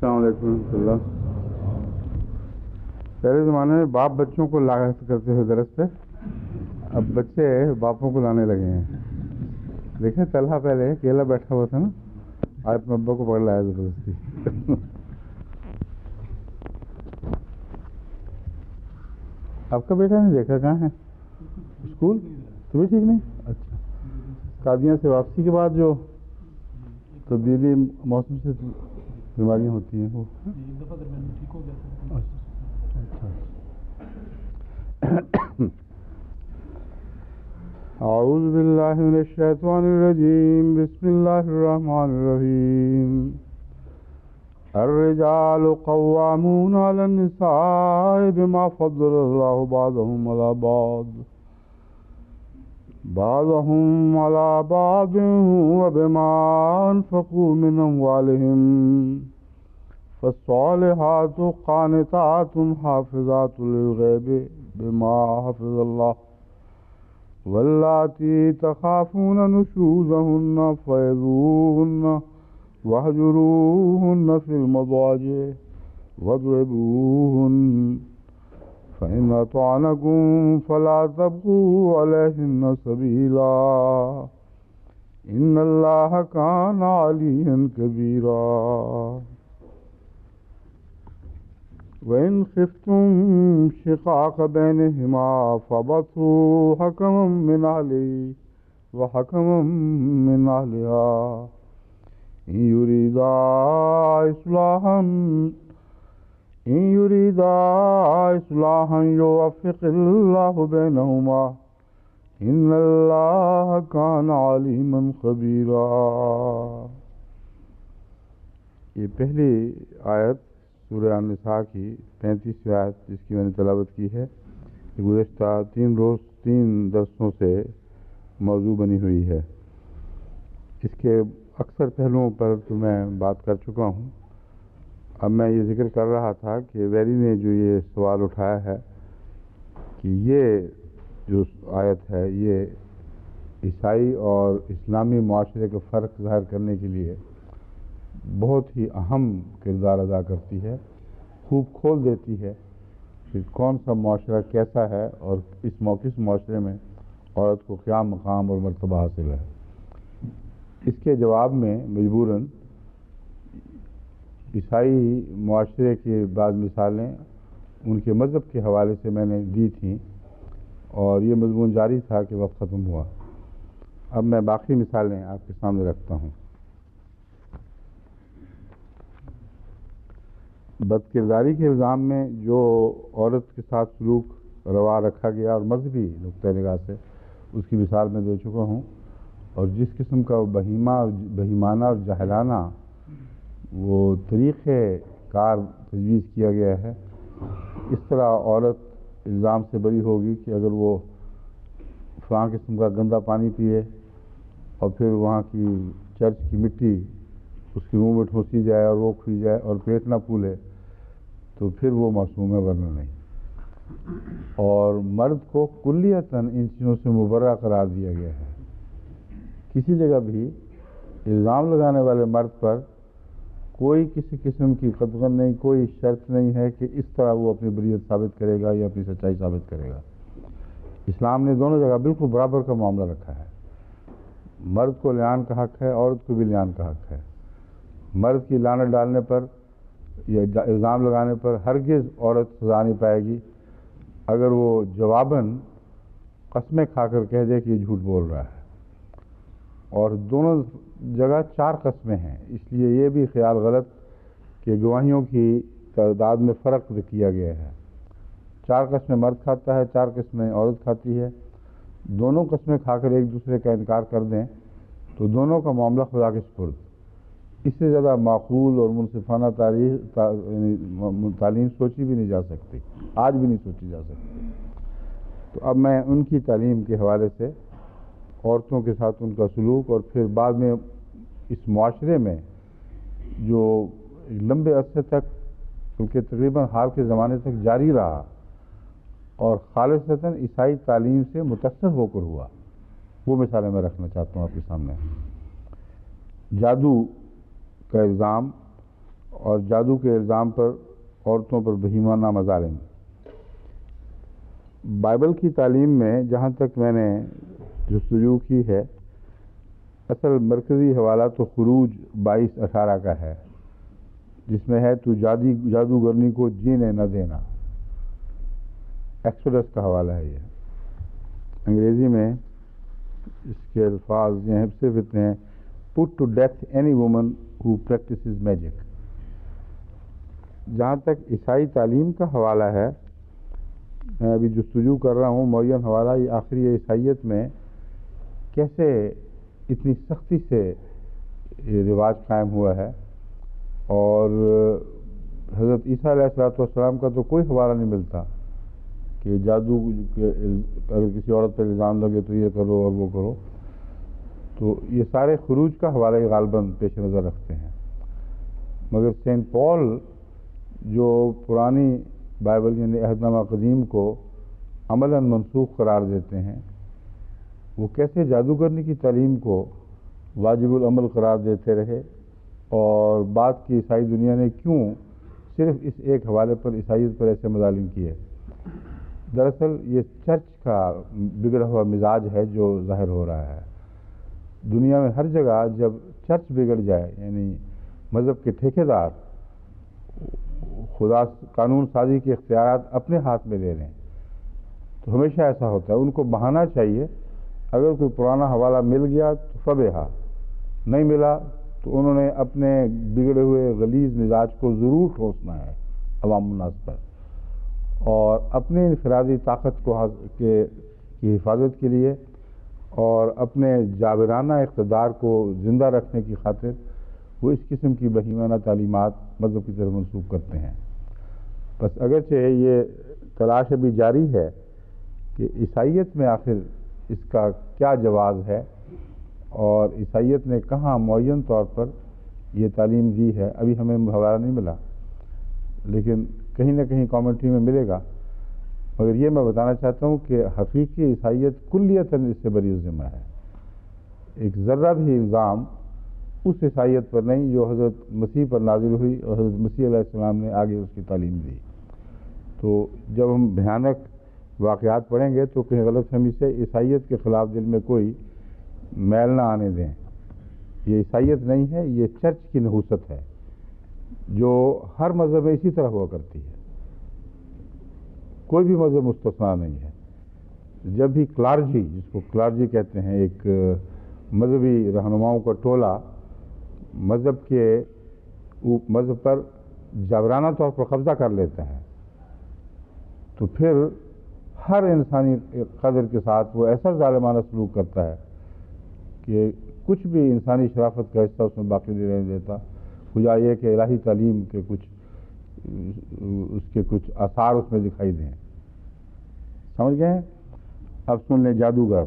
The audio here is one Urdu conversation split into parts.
السلام علیکم ورحمۃ اللہ۔ پہلے زمانے میں باپ بچوں کو لایا کرتے تھے درس پہ، اب بچے باپوں کو لانے لگے ہیں۔ دیکھیں طلحہ پہلے اکیلا بیٹھا ہوا تھا نا، آج اپنے ابا کو پکڑ لایا زبردستی۔ آپ کا بیٹا نہیں دیکھا کہاں ہے؟ اسکول؟ تو بھی ٹھیک نہیں؟ اچھا، قادیاں سے واپسی کے بعد جو تبدیلی موسم سے بیماریاں ہوتی ہیں وہ ٹھیک ہو گیا۔ اعوذ باللہ من الشیطان الرجیم، بسم اللہ الرحمن الرحیم۔ الرجال قوامون علی النساء بما فضل اللہ بعضهم علی بعض وبما انفقوا من اموالهم، فالصالحات قانتات حافظات للغیب بما حفظ اللہ، واللاتی تخافون نشوزهن فعظوهن واہجروهن فی المضاجع واضربوهن، فإن أطعنكم فلا تبغوا عليهن سبيلا، إن الله كان عليا كبيرا۔ وإن خفتم شقاق بينهما فابعثوا حكما من أهله وحكما من أهلها إن يريدا إصلاحا يوفق الله بينهما، إن الله كان عليما خبيرا۔ یہ پہلی آیت سورہ النساء کی 35ویں آیت جس کی میں نے تلاوت کی ہے، گزشتہ 3 درسوں سے موضوع بنی ہوئی ہے۔ اس کے اکثر پہلوؤں پر تو میں بات کر چکا ہوں۔ اب میں یہ ذکر کر رہا تھا کہ ویری نے جو یہ سوال اٹھایا ہے کہ یہ جو آیت ہے یہ عیسائی اور اسلامی معاشرے کا فرق ظاہر کرنے کے لیے بہت ہی اہم کردار ادا کرتی ہے، خوب کھول دیتی ہے کہ کون سا معاشرہ کیسا ہے اور اس معاشرے میں عورت کو کیا مقام اور مرتبہ حاصل ہے۔ اس کے جواب میں مجبوراً عیسائی معاشرے کی بعض مثالیں ان کے مذہب کے حوالے سے میں نے دی تھیں، اور یہ مضمون جاری تھا کہ وقت ختم ہوا۔ اب میں باقی مثالیں آپ کے سامنے رکھتا ہوں۔ بد کرداری کے الزام میں جو عورت کے ساتھ سلوک روا رکھا گیا اور مذہبی نقطۂ نگاہ سے اس کی مثال میں دے چکا ہوں، اور جس قسم کا بہیمانہ اور جاہلانہ وہ طریقہ کار تجویز کیا گیا ہے، اس طرح عورت الزام سے بری ہوگی کہ اگر وہ فلاں قسم کا گندا پانی پیے اور پھر وہاں کی چرچ کی مٹی اس کے منہ میں ٹھونسی جائے اور وہ کھوئی جائے اور پیٹ نہ پھولے تو پھر وہ معصوم ہے، ورنہ نہیں۔ اور مرد کو کلیتاً ان چیزوں سے مبرہ قرار دیا گیا ہے۔ کسی جگہ بھی الزام لگانے والے مرد پر کوئی کسی قسم کی قطعاً نہیں، کوئی شرط نہیں ہے کہ اس طرح وہ اپنی بریت ثابت کرے گا یا اپنی سچائی ثابت کرے گا۔ اسلام نے دونوں جگہ بالکل برابر کا معاملہ رکھا ہے۔ مرد کو لعان کا حق ہے، عورت کو بھی لعان کا حق ہے۔ مرد کی لعنت ڈالنے پر یا الزام لگانے پر ہرگز عورت سزا نہیں پائے گی اگر وہ جواباً قسمیں کھا کر کہہ دے کہ یہ جھوٹ بول رہا ہے۔ اور دونوں جگہ 4 قسمیں ہیں، اس لیے یہ بھی خیال غلط کہ گواہیوں کی تعداد میں فرق کیا گیا ہے۔ 4 قسمیں مرد کھاتا ہے، 4 قسمیں عورت کھاتی ہے۔ دونوں قسمیں کھا کر ایک دوسرے کا انکار کر دیں تو دونوں کا معاملہ خدا کے سپرد۔ اس سے زیادہ معقول اور منصفانہ تعلیم سوچی بھی نہیں جا سکتی، آج بھی نہیں سوچی جا سکتی۔ تو اب میں ان کی تعلیم کے حوالے سے عورتوں کے ساتھ ان کا سلوک، اور پھر بعد میں اس معاشرے میں جو لمبے عرصے تک بلکہ تقریباً حال کے زمانے تک جاری رہا اور خالصتاً عیسائی تعلیم سے متاثر ہو کر ہوا، وہ مثالیں میں رکھنا چاہتا ہوں آپ کے سامنے۔ جادو کا الزام اور جادو کے الزام پر عورتوں پر بہیمانہ مظالم۔ بائبل کی تعلیم میں جہاں تک میں نے جستجو کی ہے، اصل مرکزی حوالہ تو خروج 22:18 کا ہے، جس میں ہے تو جادوگرنی کو جینے نہ دینا۔ ایکسوڈس کا حوالہ ہے یہ۔ انگریزی میں اس کے الفاظ یہ صرف اتنے ہیں: put to death any woman who practices magic. جہاں تک عیسائی تعلیم کا حوالہ ہے، میں ابھی جستجو کر رہا ہوں معین حوالہ یہ آخری عیسائیت میں کیسے اتنی سختی سے یہ رواج قائم ہوا ہے، اور حضرت عیسیٰ علیہ السلام کا تو کوئی حوالہ نہیں ملتا کہ جادو کے اگر کسی عورت پر الزام لگے تو یہ کرو اور وہ کرو۔ تو یہ سارے خروج کا حوالہ غالباً پیش نظر رکھتے ہیں، مگر سینٹ پال جو پرانی بائبل یعنی عہد نامہ قدیم کو عملاً منسوخ قرار دیتے ہیں، وہ کیسے جادوگرنی کی تعلیم کو واجب العمل قرار دیتے رہے، اور بعد کی عیسائی دنیا نے کیوں صرف اس ایک حوالے پر عیسائیت پر ایسے مظالم کیے۔ دراصل یہ چرچ کا بگڑا ہوا مزاج ہے جو ظاہر ہو رہا ہے۔ دنیا میں ہر جگہ جب چرچ بگڑ جائے، یعنی مذہب کے ٹھیکیدار خدا قانون سازی کے اختیارات اپنے ہاتھ میں لے لیں، تو ہمیشہ ایسا ہوتا ہے۔ ان کو بہانا چاہیے، اگر کوئی پرانا حوالہ مل گیا تو فبہا، نہیں ملا تو انہوں نے اپنے بگڑے ہوئے غلیظ مزاج کو ضرور ٹھوسنا ہے عوام الناس پر، اور اپنے انفرادی طاقت کی حفاظت کے لیے اور اپنے جابرانہ اقتدار کو زندہ رکھنے کی خاطر وہ اس قسم کی بہیمانہ تعلیمات مذہب کی طرف منسوخ کرتے ہیں۔ بس اگرچہ یہ تلاش ابھی جاری ہے کہ عیسائیت میں آخر اس کا کیا جواز ہے، اور عیسائیت نے کہاں معین طور پر یہ تعلیم دی ہے، ابھی ہمیں حوالہ نہیں ملا، لیکن کہیں نہ کہیں کامنٹری میں ملے گا۔ مگر یہ میں بتانا چاہتا ہوں کہ حقیقی عیسائیت کلیتاً اس سے بری ذمہ ہے۔ ایک ذرہ بھی الزام اس عیسائیت پر نہیں جو حضرت مسیح پر نازل ہوئی اور حضرت مسیح علیہ السلام نے آگے اس کی تعلیم دی۔ تو جب ہم بھیانک واقعات پڑھیں گے تو کہیں غلط فہمی سے عیسائیت کے خلاف دل میں کوئی میل نہ آنے دیں۔ یہ عیسائیت نہیں ہے، یہ چرچ کی نحوست ہے جو ہر مذہب میں اسی طرح ہوا کرتی ہے، کوئی بھی مذہب مستثنا نہیں ہے۔ جب بھی کلارجی، جس کو کلارجی کہتے ہیں، ایک مذہبی رہنماؤں کا ٹولہ مذہب پر جبرانہ طور پر قبضہ کر لیتا ہے، تو پھر ہر انسانی قدر کے ساتھ وہ ایسا ظالمانہ سلوک کرتا ہے کہ کچھ بھی انسانی شرافت کا حصہ اس میں باقی نہیں رہنے دیتا، خدا یہ کہ الہی تعلیم کے کچھ آثار اس میں دکھائی دیں۔ سمجھ گئے ہیں؟ اب سن لیں جادوگر۔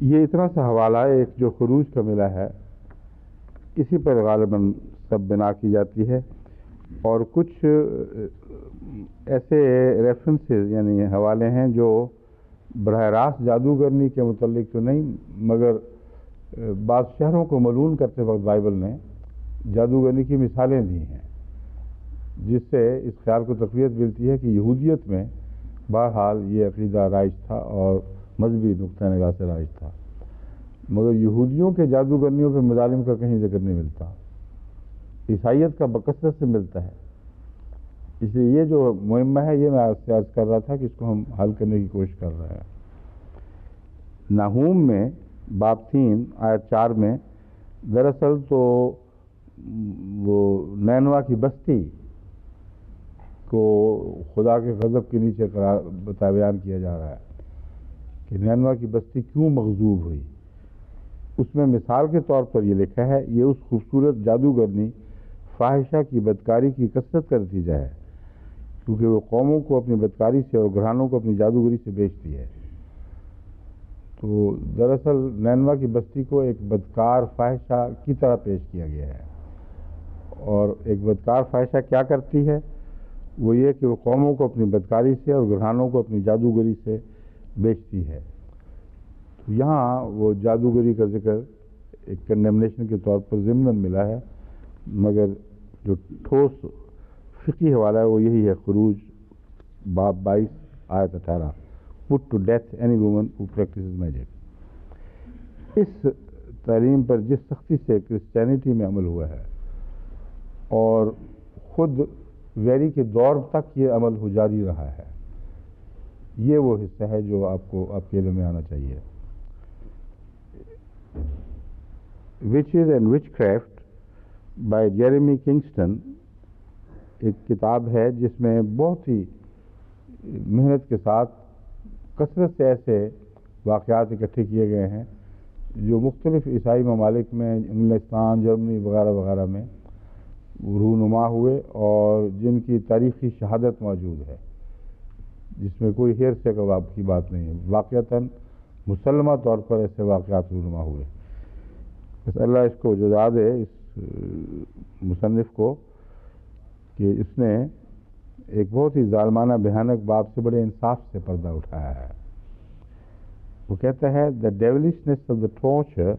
یہ اتنا سا حوالہ ایک جو خروج کا ملا ہے، اسی پر غالباً سب بنا کی جاتی ہے، اور کچھ ایسے ریفرنسز یعنی حوالے ہیں جو براہ راست جادوگرنی کے متعلق تو نہیں، مگر بعض شہروں کو ملعون کرتے وقت بائبل نے جادوگرنی کی مثالیں دی ہیں، جس سے اس خیال کو تقویت ملتی ہے کہ یہودیت میں بہرحال یہ عقیدہ رائج تھا اور مذہبی نقطہ نگاہ سے رائج تھا، مگر یہودیوں کے جادوگرنیوں پہ مظالم کا کہیں ذکر نہیں ملتا، عیسائیت کا بکثرت سے ملتا ہے۔ اس لیے یہ جو مہمہ ہے یہ میں آپ سے عرض کر رہا تھا کہ اس کو ہم حل کرنے کی کوشش کر رہے ہیں۔ نحوم میں باب 3 آیت 4 میں دراصل تو وہ نینوا کی بستی کو خدا کے غضب کے نیچے بیان کیا جا رہا ہے کہ نینوا کی بستی کیوں مغضوب ہوئی۔ اس میں مثال کے طور پر یہ لکھا ہے، یہ اس خوبصورت جادوگرنی فاحشہ کی بدکاری کی کثرت کا نتیجہ ہے، کیونکہ وہ قوموں کو اپنی بدکاری سے اور گھرانوں کو اپنی جادوگری سے بیچتی ہے۔ تو دراصل نینوا کی بستی کو ایک بدکار فاحشہ کی طرح پیش کیا گیا ہے، اور ایک بدکار فاحشہ کیا کرتی ہے؟ وہ یہ کہ وہ قوموں کو اپنی بدکاری سے اور گھرانوں کو اپنی جادوگری سے بیچتی ہے۔ تو یہاں وہ جادوگری کا ذکر ایک کنڈیمنیشن کے طور پر ضمناً ملا ہے، مگر جو ٹھوس فقی حوالہ ہے وہ یہی ہے، خروج باب 22 آیت 18، put to death any woman who practices magic. اس تعلیم پر جس سختی سے کرسچینٹی میں عمل ہوا ہے اور خود ویری کے دور تک یہ عمل ہو جاری رہا ہے، یہ وہ حصہ ہے جو آپ کے علم میں آنا چاہیے۔ Witches and witchcraft by Jeremy Kingston ایک کتاب ہے جس میں بہت ہی محنت کے ساتھ کثرت سے ایسے واقعات اکٹھے کیے گئے ہیں جو مختلف عیسائی ممالک میں، انگلستان، جرمنی وغیرہ وغیرہ میں رونما ہوئے اور جن کی تاریخی شہادت موجود ہے، جس میں کوئی ہیرسے کی بات نہیں ہے، واقعتاً مسلمہ طور پر ایسے واقعات رونما ہوئے۔ بس اللہ اس کو جزا دے اس مصنف کو کہ اس نے ایک بہت ہی ظالمانہ بھیانک باب سے بڑے انصاف سے پردہ اٹھایا ہے۔ وہ کہتا ہے the devilishness of the torture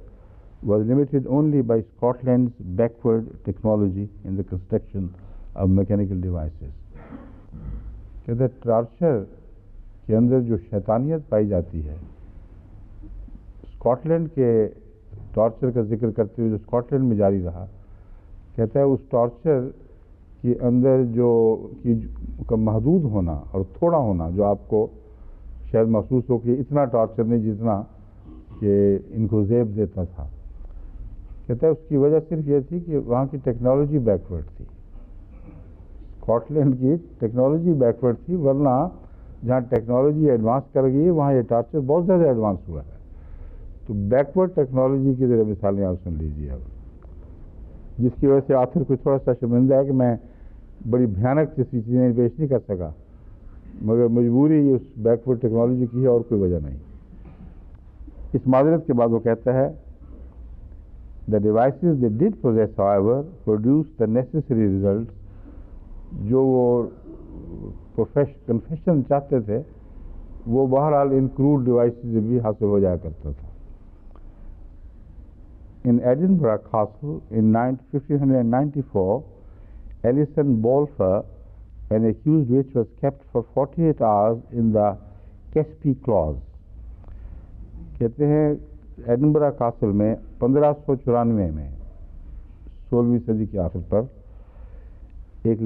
was limited only by Scotland's backward technology in the construction of mechanical devices۔ کہتا ہے ٹارچر کے اندر جو شیطانیت پائی جاتی ہے، اسکاٹ لینڈ کے ٹارچر کا ذکر کرتے ہوئے جو اسکاٹ لینڈ میں جاری رہا، کہتا ہے اس ٹارچر کے اندر کا محدود ہونا اور تھوڑا ہونا جو آپ کو شاید محسوس ہو کہ اتنا ٹارچر نہیں جتنا کہ ان کو زیب دیتا تھا، کہتا ہے اس کی وجہ صرف یہ تھی کہ وہاں کی ٹیکنالوجی بیکورڈ تھی، اسکاٹ لینڈ کی ٹیکنالوجی بیکورڈ تھی، ورنہ جہاں ٹیکنالوجی ایڈوانس کر گئی ہے وہاں یہ ٹارچر بہت زیادہ ایڈوانس ہوا ہے۔ تو بیکورڈ ٹیکنالوجی کی ذرا مثالیں آپ سن لیجیے اب، جس کی وجہ سے آخر کو تھوڑا سا شرمندہ ہے کہ میں بڑی بھیانک کسی چیزیں پیش نہیں کر سکا، مگر مجبوری اس بیکورڈ ٹیکنالوجی کی ہے اور کوئی وجہ نہیں۔ اس معذرت کے بعد وہ کہتا ہے the devices they did possess however produced the necessary results۔ جو وہ کنفیشن چاہتے تھے وہ بہرحال ان کروڈ ڈیوائسز بھی حاصل ہو جایا کرتا تھا۔ In Edinburgh Castle in 1594, Alison Balfour, an accused witch, was kept for 48 hours in the Caspi Clause۔ کہتے ہیں ایڈنبرا کاسل میں 1594 میں 16ویں صدی کے آخر پر ایک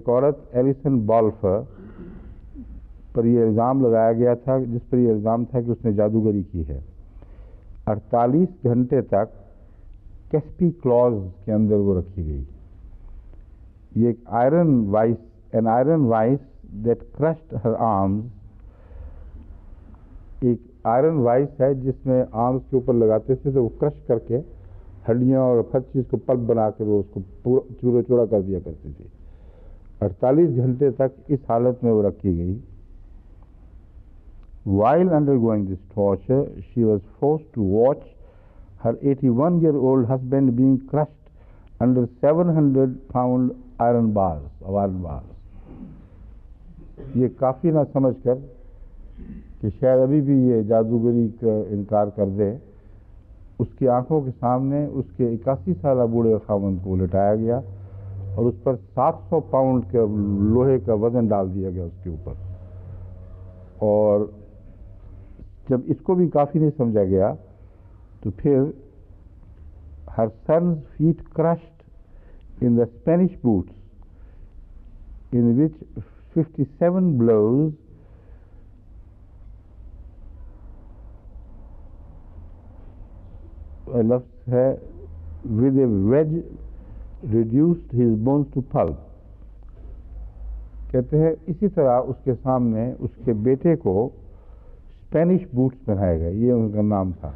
عورت ایلیسن بالفر پر یہ الزام لگایا گیا تھا، جس پر یہ الزام تھا کہ اس نے جادوگری کی ہے۔ 48 گھنٹے تک کیسپی کلاز کے اندر وہ رکھی گئی۔ یہ ایک iron vice that crushed her arms, ایک آئرن وائس ہے جس میں آرمز کے اوپر لگاتے تھے تو وہ کرش کر کے ہڈیاں اور ہر چیز کو پلپ بنا کے وہ اس کو پورا چورا چورا کر دیا کرتی تھی۔ 48 گھنٹے تک اس حالت میں وہ رکھی گئی۔ While undergoing this torture, she was forced to watch her 81-year-old husband being crushed under 700-pound iron bars۔ یہ کافی نہ سمجھ کر کہ شاید ابھی بھی یہ جادوگری کا انکار کر دے، اس کی آنکھوں کے سامنے اس کے 81 سالہ بوڑھے خاوند کو لٹایا گیا اور اس پر 700 پاؤنڈ کے لوہے کا وزن ڈال دیا گیا اس کے اوپر۔ اور جب اس کو بھی کافی نہیں سمجھا گیا تو پھر her son's feet crushed in the Spanish boots, in which 57 blows لفظ ہے with a wedge reduced his bones to pulp۔ کہتے ہیں اسی طرح اس کے سامنے اس کے بیٹے کو اسپینش بوٹس پہنائے گئے، یہ ان کا نام تھا۔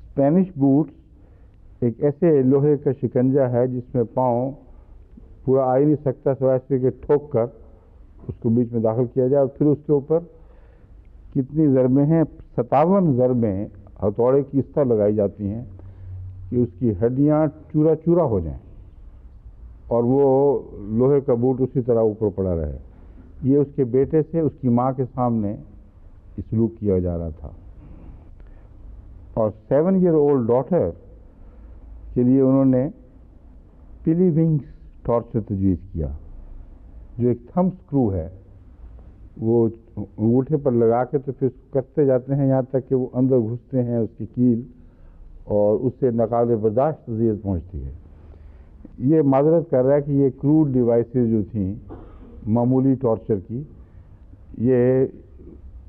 اسپینش بوٹس ایک ایسے لوہے کا شکنجا ہے جس میں پاؤں پورا آ ہی نہیں سکتا سوائے اس کے ٹھوک کر اس کو بیچ میں داخل کیا جائے، اور پھر اس کے اوپر کتنی ضربیں ہیں، 57 ضربیں ہتھوڑے کی اس طرح لگائی جاتی ہیں کہ اس کی ہڈیاں چورا چورا ہو جائیں اور وہ لوہے کا بوٹ اسی طرح اوپر پڑا رہے۔ یہ اس کے بیٹے سے اس کی ماں کے سامنے سلوک کیا جا رہا تھا۔ اور 7-year-old ڈاٹر کے لیے انہوں نے پلی ونگس ٹارچر تجویز کیا، جو ایک تھم اسکرو ہے، وہ انگوٹھے پر لگا کے تو پھر اس کو کستے جاتے ہیں یہاں تک کہ وہ اندر گھستے ہیں اس کی کیل، اور اس سے ناقابل برداشت اذیت پہنچتی ہے۔ یہ معذرت کر رہا ہے کہ یہ کروڈ ڈیوائسز جو تھیں معمولی ٹارچر کی، یہ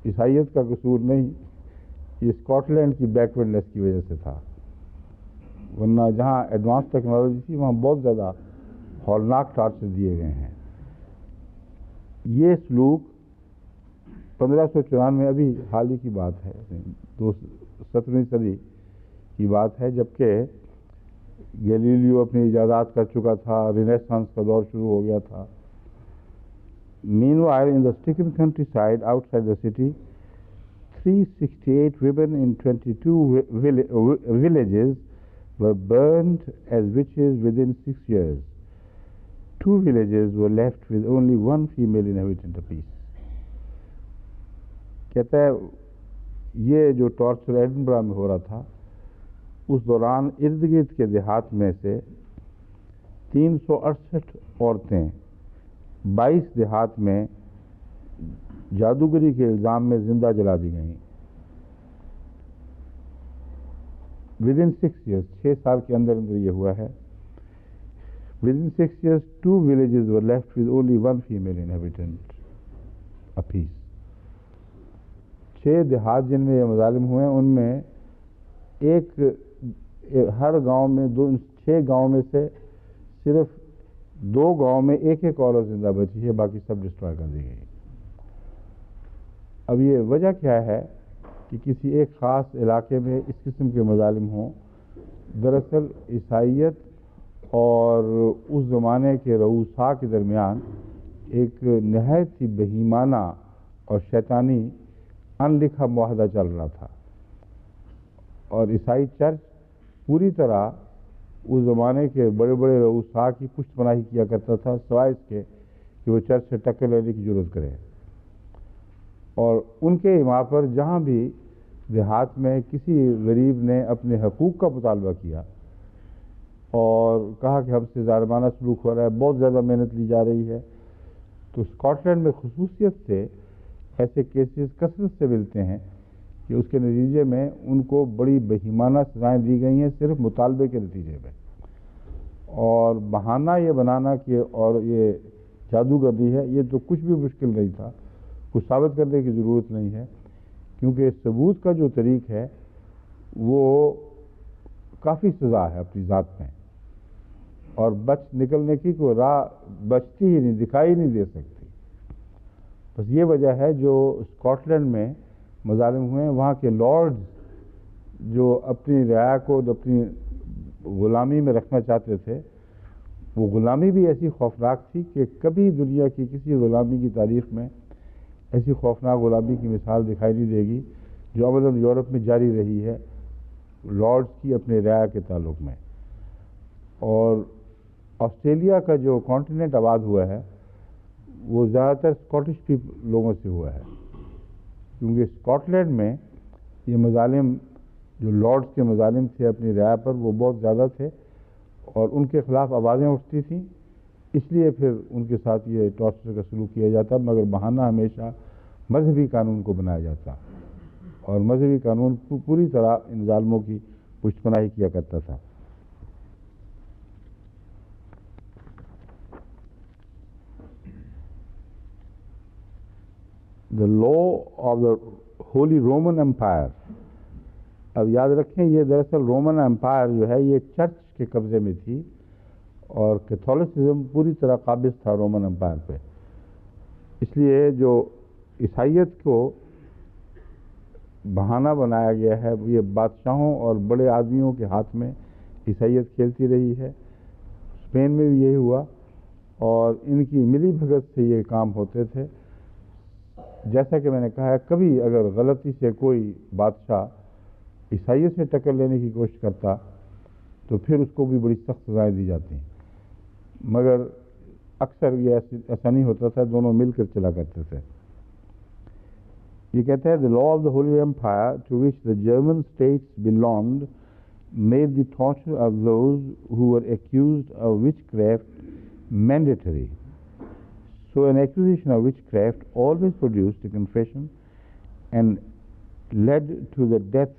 عیسائیت کا قصور نہیں، یہ اسکاٹ لینڈ کی بیکورڈنیس کی وجہ سے تھا، ورنہ جہاں ایڈوانس ٹیکنالوجی تھی وہاں بہت زیادہ ہولناک ٹارچر دیے گئے ہیں۔ یہ سلوک 1594 ابھی حال ہی کی بات ہے، 17ویں صدی کی بات ہے، جبکہ گیلیلیو اپنی ایجادات کر چکا تھا، رینیسانس کا دور شروع ہو گیا تھا۔ Meanwhile, in the stricken countryside outside the city, 368 women in 22 villages were burned as witches within 6 years. 2 villages were left with only one female inhabitant apiece. کہتا ہے یہ جو ٹارچر ایڈنبرا میں ہو رہا تھا، اس دوران ارد گرد کے دیہات میں سے 368 عورتیں 22 دیہات میں جادوگری کے الزام میں زندہ جلا دی گئیں۔ ودن 6 years، 6 سال کے اندر اندر یہ ہوا ہے۔ ودن 6 years 2 villages were left with only one female inhabitant apiece۔ 6 دیہات جن میں یہ مظالم ہوئے ان میں ہر گاؤں میں 6 گاؤں میں سے صرف 2 گاؤں میں ایک عورت زندہ بچی ہے، باقی سب ڈسٹرائے کر دی گئی۔ اب یہ وجہ کیا ہے کہ کسی ایک خاص علاقے میں اس قسم کے مظالم ہوں؟ دراصل عیسائیت اور اس زمانے کے رؤساء کے درمیان ایک نہایت ہی بہیمانہ اور شیطانی ان لکھا معاہدہ چل رہا تھا، اور عیسائی چرچ پوری طرح اس زمانے کے بڑے بڑے رؤساء کی پشت پناہی کیا کرتا تھا، سوائے اس کے کہ وہ چرچ سے ٹکر لینے کی ضرورت کرے۔ اور ان کے ایما پر جہاں بھی دیہات میں کسی غریب نے اپنے حقوق کا مطالبہ کیا اور کہا کہ ہم سے ظالمانہ سلوک ہو رہا ہے، بہت زیادہ محنت لی جا رہی ہے، تو اسکاٹ لینڈ میں خصوصیت سے ایسے کیسز کثرت سے ملتے ہیں کہ اس کے نتیجے میں ان کو بڑی بہیمانہ سزائیں دی گئی ہیں صرف مطالبے کے نتیجے میں۔ اور بہانہ یہ بنانا کہ اور یہ جادوگردی ہے، یہ تو کچھ بھی مشکل نہیں تھا، کچھ ثابت کرنے کی ضرورت نہیں ہے، کیونکہ ثبوت کا جو طریق ہے وہ کافی سزا ہے اپنی ذات میں، اور بچ نکلنے کی کوئی راہ بچتی ہی نہیں، دکھائی نہیں دے سکتی۔ بس یہ وجہ ہے جو اسکاٹ لینڈ میں مظالم ہوئے، وہاں کے لارڈز جو اپنی رعایا کو اپنی غلامی میں رکھنا چاہتے تھے، وہ غلامی بھی ایسی خوفناک تھی کہ کبھی دنیا کی کسی غلامی کی تاریخ میں ایسی خوفناک غلامی کی مثال دکھائی نہیں دے گی جو عملاً یورپ میں جاری رہی ہے لارڈز کی اپنے رعایا کے تعلق میں۔ اور آسٹریلیا کا جو کانٹیننٹ آباد ہوا ہے وہ زیادہ تر اسکاٹش لوگوں سے ہوا ہے، کیونکہ اسکاٹ لینڈ میں یہ مظالم جو لارڈز کے مظالم تھے اپنی رعایا پر وہ بہت زیادہ تھے، اور ان کے خلاف آوازیں اٹھتی تھیں، اس لیے پھر ان کے ساتھ یہ ٹارچر کا سلوک کیا جاتا، مگر بہانہ ہمیشہ مذہبی قانون کو بنایا جاتا، اور مذہبی قانون پوری طرح ان ظالموں کی پشت پناہی کیا کرتا تھا۔ The law of the Holy Roman Empire، اب یاد رکھیں یہ دراصل رومن امپائر جو ہے یہ چرچ کے قبضے میں تھی، اور کیتھولسزم پوری طرح قابض تھا رومن امپائر پہ، اس لیے جو عیسائیت کو بہانہ بنایا گیا ہے یہ بادشاہوں اور بڑے آدمیوں کے ہاتھ میں عیسائیت کھیلتی رہی ہے۔ اسپین میں بھی یہی ہوا، اور ان کی ملی بھگت سے یہ کام ہوتے تھے۔ جیسا کہ میں نے کہا ہے، کبھی اگر غلطی سے کوئی بادشاہ عیسائیت سے ٹکر لینے کی کوشش کرتا تو پھر اس کو بھی بڑی سخت سزائیں دی جاتی ہیں، مگر اکثر یہ ایسا نہیں ہوتا تھا، دونوں مل کر چلا کرتے تھے۔ یہ کہتے ہیں the law of the Holy Empire to which the German states belonged made the torture of those who were accused of witchcraft mandatory. So an accusation of witchcraft always produced a confession and led to the death,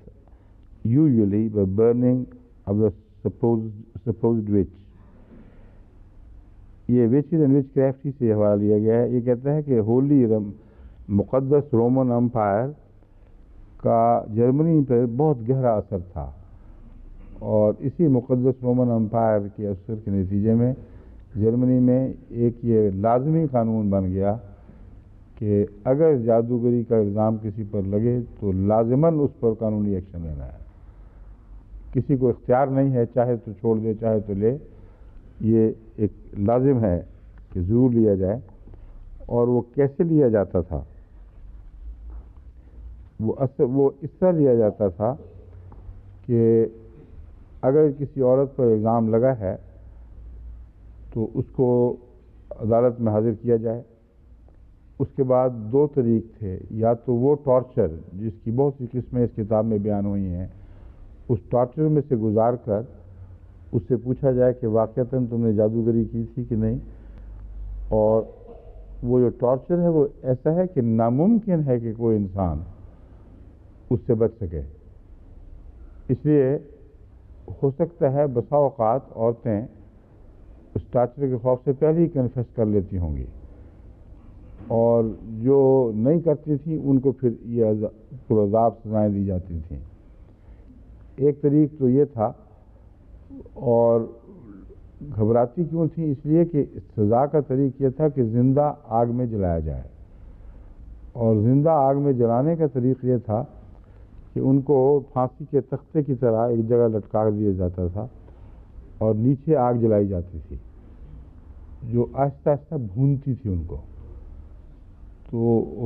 usually by burning of the supposed witch. یہ وچز اینڈ وچ کرافٹ ہی سے حوالہ لیا گیا ہے. یہ کہتا ہے کہ ہولی مقدس رومن امپائر کا جرمنی پر بہت گہرا اثر تھا، اور اسی مقدس رومن امپائر کے اثر کے نتیجے میں جرمنی میں ایک یہ لازمی قانون بن گیا کہ اگر جادوگری کا الزام کسی پر لگے تو لازماً اس پر قانونی ایکشن لینا ہے. کسی کو اختیار نہیں ہے، چاہے تو چھوڑ دے چاہے تو لے، یہ ایک لازم ہے کہ ضرور لیا جائے. اور وہ کیسے لیا جاتا تھا؟ وہ اس طرح لیا جاتا تھا کہ اگر کسی عورت پر الزام لگا ہے تو اس کو عدالت میں حاضر کیا جائے. اس کے بعد دو طریق تھے، یا تو وہ ٹارچر جس کی بہت سی قسمیں اس کتاب میں بیان ہوئی ہیں، اس ٹارچر میں سے گزار کر اس سے پوچھا جائے کہ واقعتاً تم نے جادوگری کی تھی کہ نہیں. اور وہ جو ٹارچر ہے وہ ایسا ہے کہ ناممکن ہے کہ کوئی انسان اس سے بچ سکے. اس لیے ہو سکتا ہے بسا اوقات عورتیں اس ٹارچر کے خوف سے پہلے ہی کنفیس کر لیتی ہوں گی، اور جو نہیں کرتی تھیں ان کو پھر یہ عذاب سزائیں دی جاتی تھیں. ایک طریق تو یہ تھا. اور گھبراتی کیوں تھی؟ اس لیے کہ سزا کا طریق یہ تھا کہ زندہ آگ میں جلایا جائے، اور زندہ آگ میں جلانے کا طریق یہ تھا کہ ان کو پھانسی کے تختے کی طرح ایک جگہ لٹکا دیا جاتا تھا اور نیچے آگ جلائی جاتی تھی جو آہستہ آہستہ بھونتی تھی ان کو. تو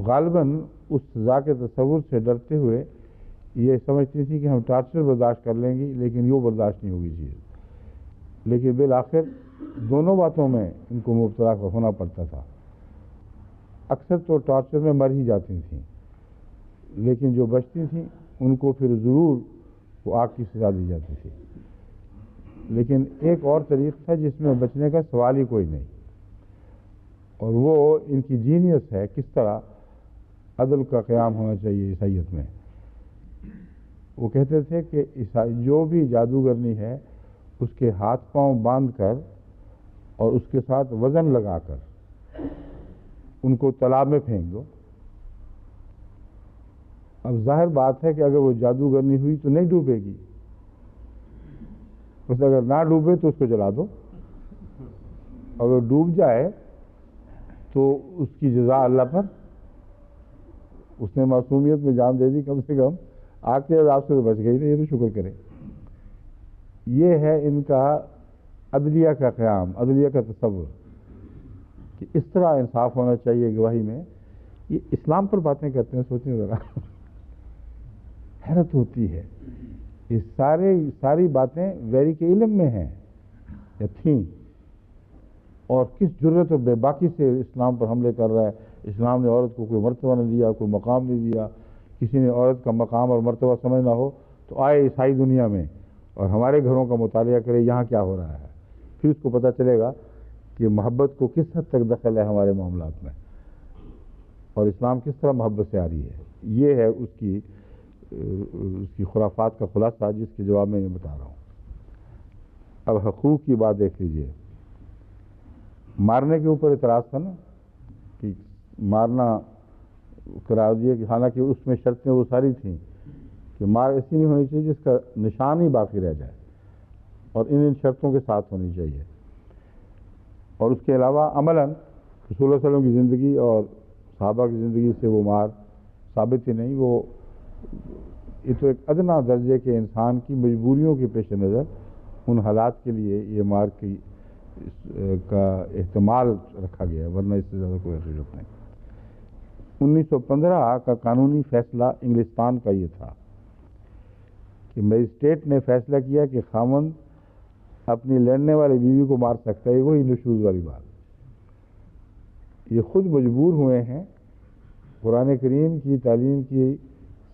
غالباً اس سزا کے تصور سے ڈرتے ہوئے یہ سمجھتی تھی کہ ہم ٹارچر برداشت کر لیں گی لیکن یہ برداشت نہیں ہوگی چیز. لیکن بالآخر دونوں باتوں میں ان کو مبتلا ہونا پڑتا تھا. اکثر تو ٹارچر میں مر ہی جاتی تھیں، لیکن جو بچتی تھیں ان کو پھر ضرور وہ آگ کی سزا دی جاتی تھی. لیکن ایک اور طریق تھا جس میں بچنے کا سوال ہی کوئی نہیں، اور وہ ان کی جینیس ہے کس طرح عدل کا قیام ہونا چاہیے عیسائیت میں. وہ کہتے تھے کہ جو بھی جادوگرنی ہے اس کے ہاتھ پاؤں باندھ کر اور اس کے ساتھ وزن لگا کر ان کو تالاب میں پھینک دو. اب ظاہر بات ہے کہ اگر وہ جادوگرنی ہوئی تو نہیں ڈوبے گی، بس اگر نہ ڈوبے تو اس کو جلا دو. اگر ڈوب جائے تو اس کی جزا اللہ پر. اس نے معصومیت میں جان دے دی، کم سے کم آگ کے عذاب سے تو بچ گئی نا، یہ تو شکر کرے. یہ ہے ان کا عدلیہ کا قیام، عدلیہ کا تصور کہ اس طرح انصاف ہونا چاہیے گواہی میں. یہ اسلام پر باتیں کرتے ہیں، سوچیں ذرا، حیرت ہوتی ہے. یہ ساری باتیں ویری کے علم میں ہیں یا تھیں، اور کس جرت و بے باکی سے اسلام پر حملے کر رہا ہے. اسلام نے عورت کو کوئی مرتبہ نہیں دیا، کوئی مقام نہیں دیا. کسی نے عورت کا مقام اور مرتبہ سمجھنا ہو تو آئے عیسائی دنیا میں اور ہمارے گھروں کا مطالعہ کرے یہاں کیا ہو رہا ہے، پھر اس کو پتہ چلے گا کہ محبت کو کس حد تک دخل ہے ہمارے معاملات میں، اور اسلام کس طرح محبت سے آ رہی ہے. یہ ہے اس کی خرافات کا خلاصہ جس کے جواب میں بتا رہا ہوں. اب حقوق کی بات دیکھ لیجئے. مارنے کے اوپر اعتراض تھا نا کہ مارنا قرار دیا، کہ حالانکہ اس میں شرطیں وہ ساری تھیں کہ مار ایسی نہیں ہونی چاہیے جس کا نشان ہی باقی رہ جائے، اور ان شرطوں کے ساتھ ہونی چاہیے. اور اس کے علاوہ عملاً رسول اللہ صلی اللہ علیہ وسلم کی زندگی اور صحابہ کی زندگی سے وہ مار ثابت ہی نہیں. وہ یہ تو ایک ادنا درجے کے انسان کی مجبوریوں کے پیش نظر ان حالات کے لیے یہ مار کا احتمال رکھا گیا، ورنہ اس سے زیادہ کوئی ضرورت نہیں. 1915 کا قانونی فیصلہ انگلستان کا یہ تھا کہ مجسٹریٹ نے فیصلہ کیا کہ خاوند اپنی لڑنے والی بیوی کو مار سکتا ہے. وہی نشوز والی بات. یہ خود مجبور ہوئے ہیں قرآن کریم کی تعلیم کی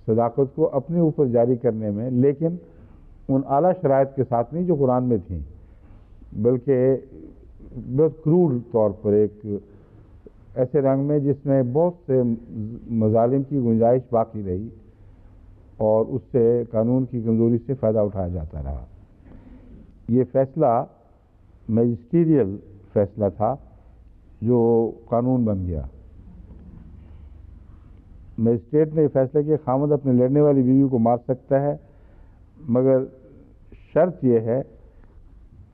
صداقت کو اپنے اوپر جاری کرنے میں، لیکن ان اعلیٰ شرائط کے ساتھ نہیں جو قرآن میں تھیں، بلکہ بہت کروڈ طور پر ایک ایسے رنگ میں جس میں بہت سے مظالم کی گنجائش باقی رہی اور اس سے قانون کی کمزوری سے فائدہ اٹھایا جاتا رہا۔ یہ فیصلہ میجسٹیریل فیصلہ تھا جو قانون بن گیا۔ میجسٹریٹ نے یہ فیصلہ کیا خامد اپنے لڑنے والی بیوی کو مار سکتا ہے، مگر شرط یہ ہے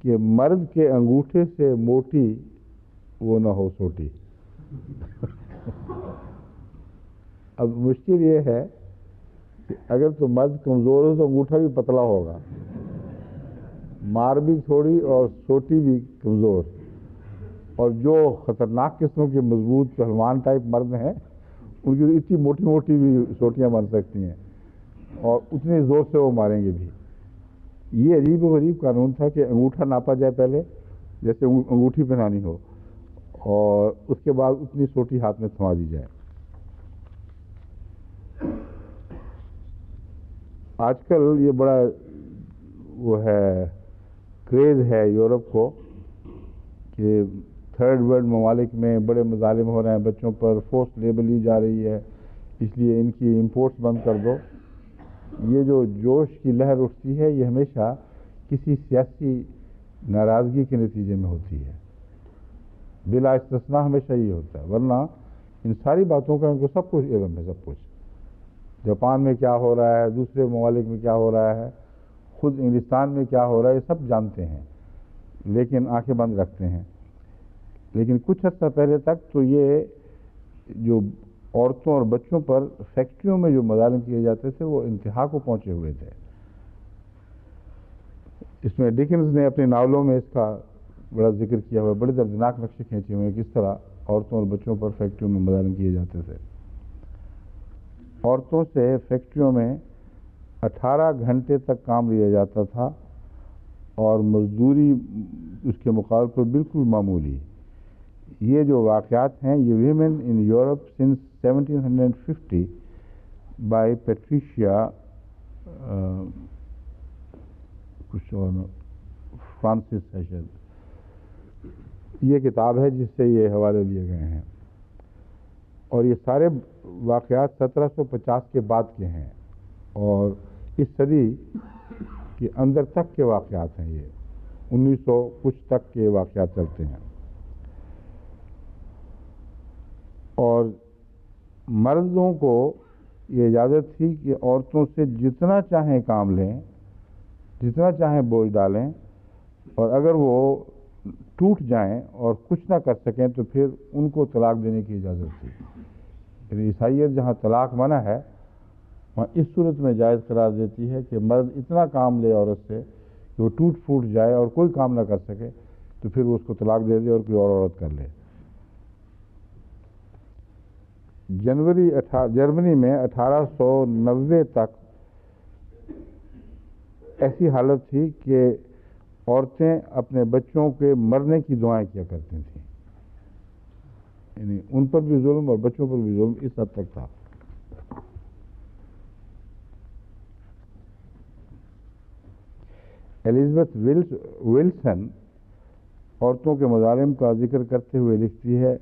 کہ مرد کے انگوٹھے سے موٹی وہ نہ ہو سوٹی۔ اب مشکل یہ ہے کہ اگر تو مرد کمزور ہو تو انگوٹھا بھی پتلا ہوگا، مار بھی تھوڑی اور سوٹی بھی کمزور، اور جو خطرناک قسموں کے مضبوط پہلوان ٹائپ مرد ہیں ان کی اتنی موٹی موٹی بھی سوٹیاں بن سکتی ہیں اور اتنے زور سے وہ ماریں گے بھی۔ یہ عجیب و غریب قانون تھا کہ انگوٹھا ناپا جائے پہلے، جیسے انگوٹھی پہنانی ہو، اور اس کے بعد اتنی سوٹی ہاتھ میں تھما دی جائے۔ آج کل یہ بڑا وہ ہے کریز ہے یورپ کو کہ تھرڈ ورلڈ ممالک میں بڑے مظالم ہو رہے ہیں، بچوں پر فورس لیبر لی جا رہی ہے، اس لیے ان کی امپورٹس بند کر دو۔ یہ جو جوش کی لہر اٹھتی ہے یہ ہمیشہ کسی سیاسی ناراضگی کے نتیجے میں ہوتی ہے، بلا استثناء ہمیشہ یہ ہوتا ہے، ورنہ ان ساری باتوں کا ان کو سب کچھ علم ہے، سب کچھ جاپان میں کیا ہو رہا ہے، دوسرے ممالک میں کیا ہو رہا ہے، خود انگلستان میں کیا ہو رہا ہے، یہ سب جانتے ہیں لیکن آنکھیں بند رکھتے ہیں۔ لیکن کچھ عرصہ پہلے تک تو یہ جو عورتوں اور بچوں پر فیکٹریوں میں جو مظالم کیے جاتے تھے وہ انتہا کو پہنچے ہوئے تھے۔ اس میں ڈکنز نے اپنے ناولوں میں اس کا بڑا ذکر کیا ہوا ہے، بڑے دردناک نقشے کھینچے ہوئے ہیں کس طرح عورتوں اور بچوں پر فیکٹریوں میں مظالم کیے جاتے تھے۔ عورتوں سے فیکٹریوں میں 18 گھنٹے تک کام لیا جاتا تھا اور مزدوری اس کے مقابلے پر بالکل معمولی۔ یہ جو واقعات ہیں یہ women in Europe since 1750 by Patricia کچھ اور فرانسس ہے شاید، یہ کتاب ہے جس سے یہ حوالے لیے گئے ہیں، اور یہ سارے واقعات 1750 کے بعد کے ہیں اور اس صدی کے اندر تک کے واقعات ہیں، یہ 1900 کچھ تک کے واقعات چلتے ہیں۔ اور مردوں کو یہ اجازت تھی کہ عورتوں سے جتنا چاہیں کام لیں، جتنا چاہیں بوجھ ڈالیں، اور اگر وہ ٹوٹ جائیں اور کچھ نہ کر سکیں تو پھر ان کو طلاق دینے کی اجازت تھی۔ یعنی عیسائیت جہاں طلاق منع ہے وہاں اس صورت میں جائز قرار دیتی ہے کہ مرد اتنا کام لے عورت سے کہ وہ ٹوٹ پھوٹ جائے اور کوئی کام نہ کر سکے تو پھر وہ اس کو طلاق دے دے اور کوئی اور عورت کر لے۔ جرمنی میں 1890 تک ایسی حالت تھی کہ عورتیں اپنے بچوں کے مرنے کی دعائیں کیا کرتی تھیں، یعنی ان پر بھی ظلم اور بچوں پر بھی ظلم اس حد تک تھا۔ ایلزبتھ ولسن عورتوں کے مظالم کا ذکر کرتے ہوئے لکھتی ہے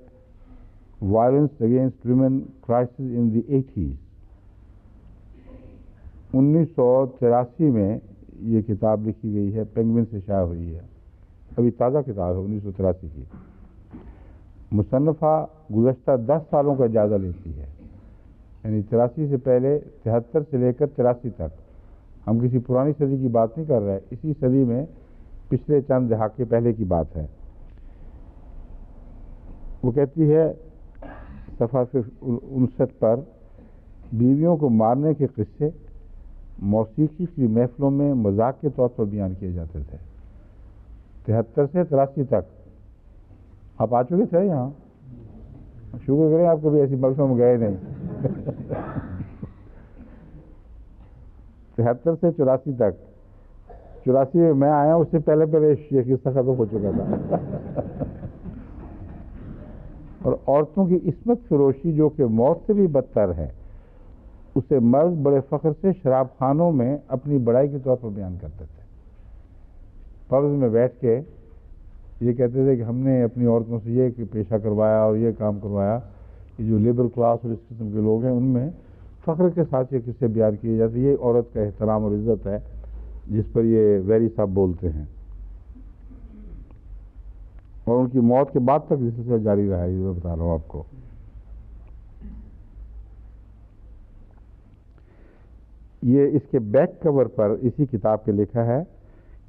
وائلنس اگینسٹ ویمن کرائسس ان دی 80s۔ 1983 میں یہ کتاب لکھی گئی ہے، پینگوئن سے شائع ہوئی ہے، ابھی تازہ کتاب ہے 1983 کی۔ مصنفہ گزشتہ 10 سالوں کا جائزہ لیتی ہے، یعنی 83 سے پہلے 73 سے لے کر 83 تک، ہم کسی پرانی صدی کی بات نہیں کر رہے، اسی صدی میں پچھلے چند دہائے پہلے کی بات ہے۔ وہ کہتی ہے صفحہ 59 پر، بیویوں کو مارنے کے قصے موسیقی کی محفلوں میں مذاق کے طور پر بیان کیے جاتے تھے۔ 73 سے 83 تک آپ آ چکے تھے یہاں، شکر کریں آپ کبھی ایسی محفلوں میں گئے نہیں۔ 73 سے 84 تک، 84 میں میں آیا اس سے پہلے یہ قصہ ختم ہو چکا تھا۔ اور عورتوں کی عصمت فروشی جو کہ موت سے بھی بدتر ہے، اسے مرد بڑے فخر سے شراب خانوں میں اپنی بڑائی کے طور پر بیان کرتے تھے. پبز میں بیٹھ کے یہ کہتے تھے کہ ہم نے اپنی عورتوں سے یہ پیشہ کروایا اور یہ کام کروایا. کہ جو لیبر کلاس اور اس قسم کے لوگ ہیں ان میں فخر کے ساتھ یہ قصے بیان کیے جاتے ہیں. یہ عورت کا احترام اور عزت ہے جس پر یہ ویری صاحب بولتے ہیں. اور ان کی موت کے بعد تک یہ سلسلہ جاری رہا ہے. یہ میں بتا رہا ہوں آپ کو. یہ اس کے بیک کور پر اسی کتاب کے لکھا ہے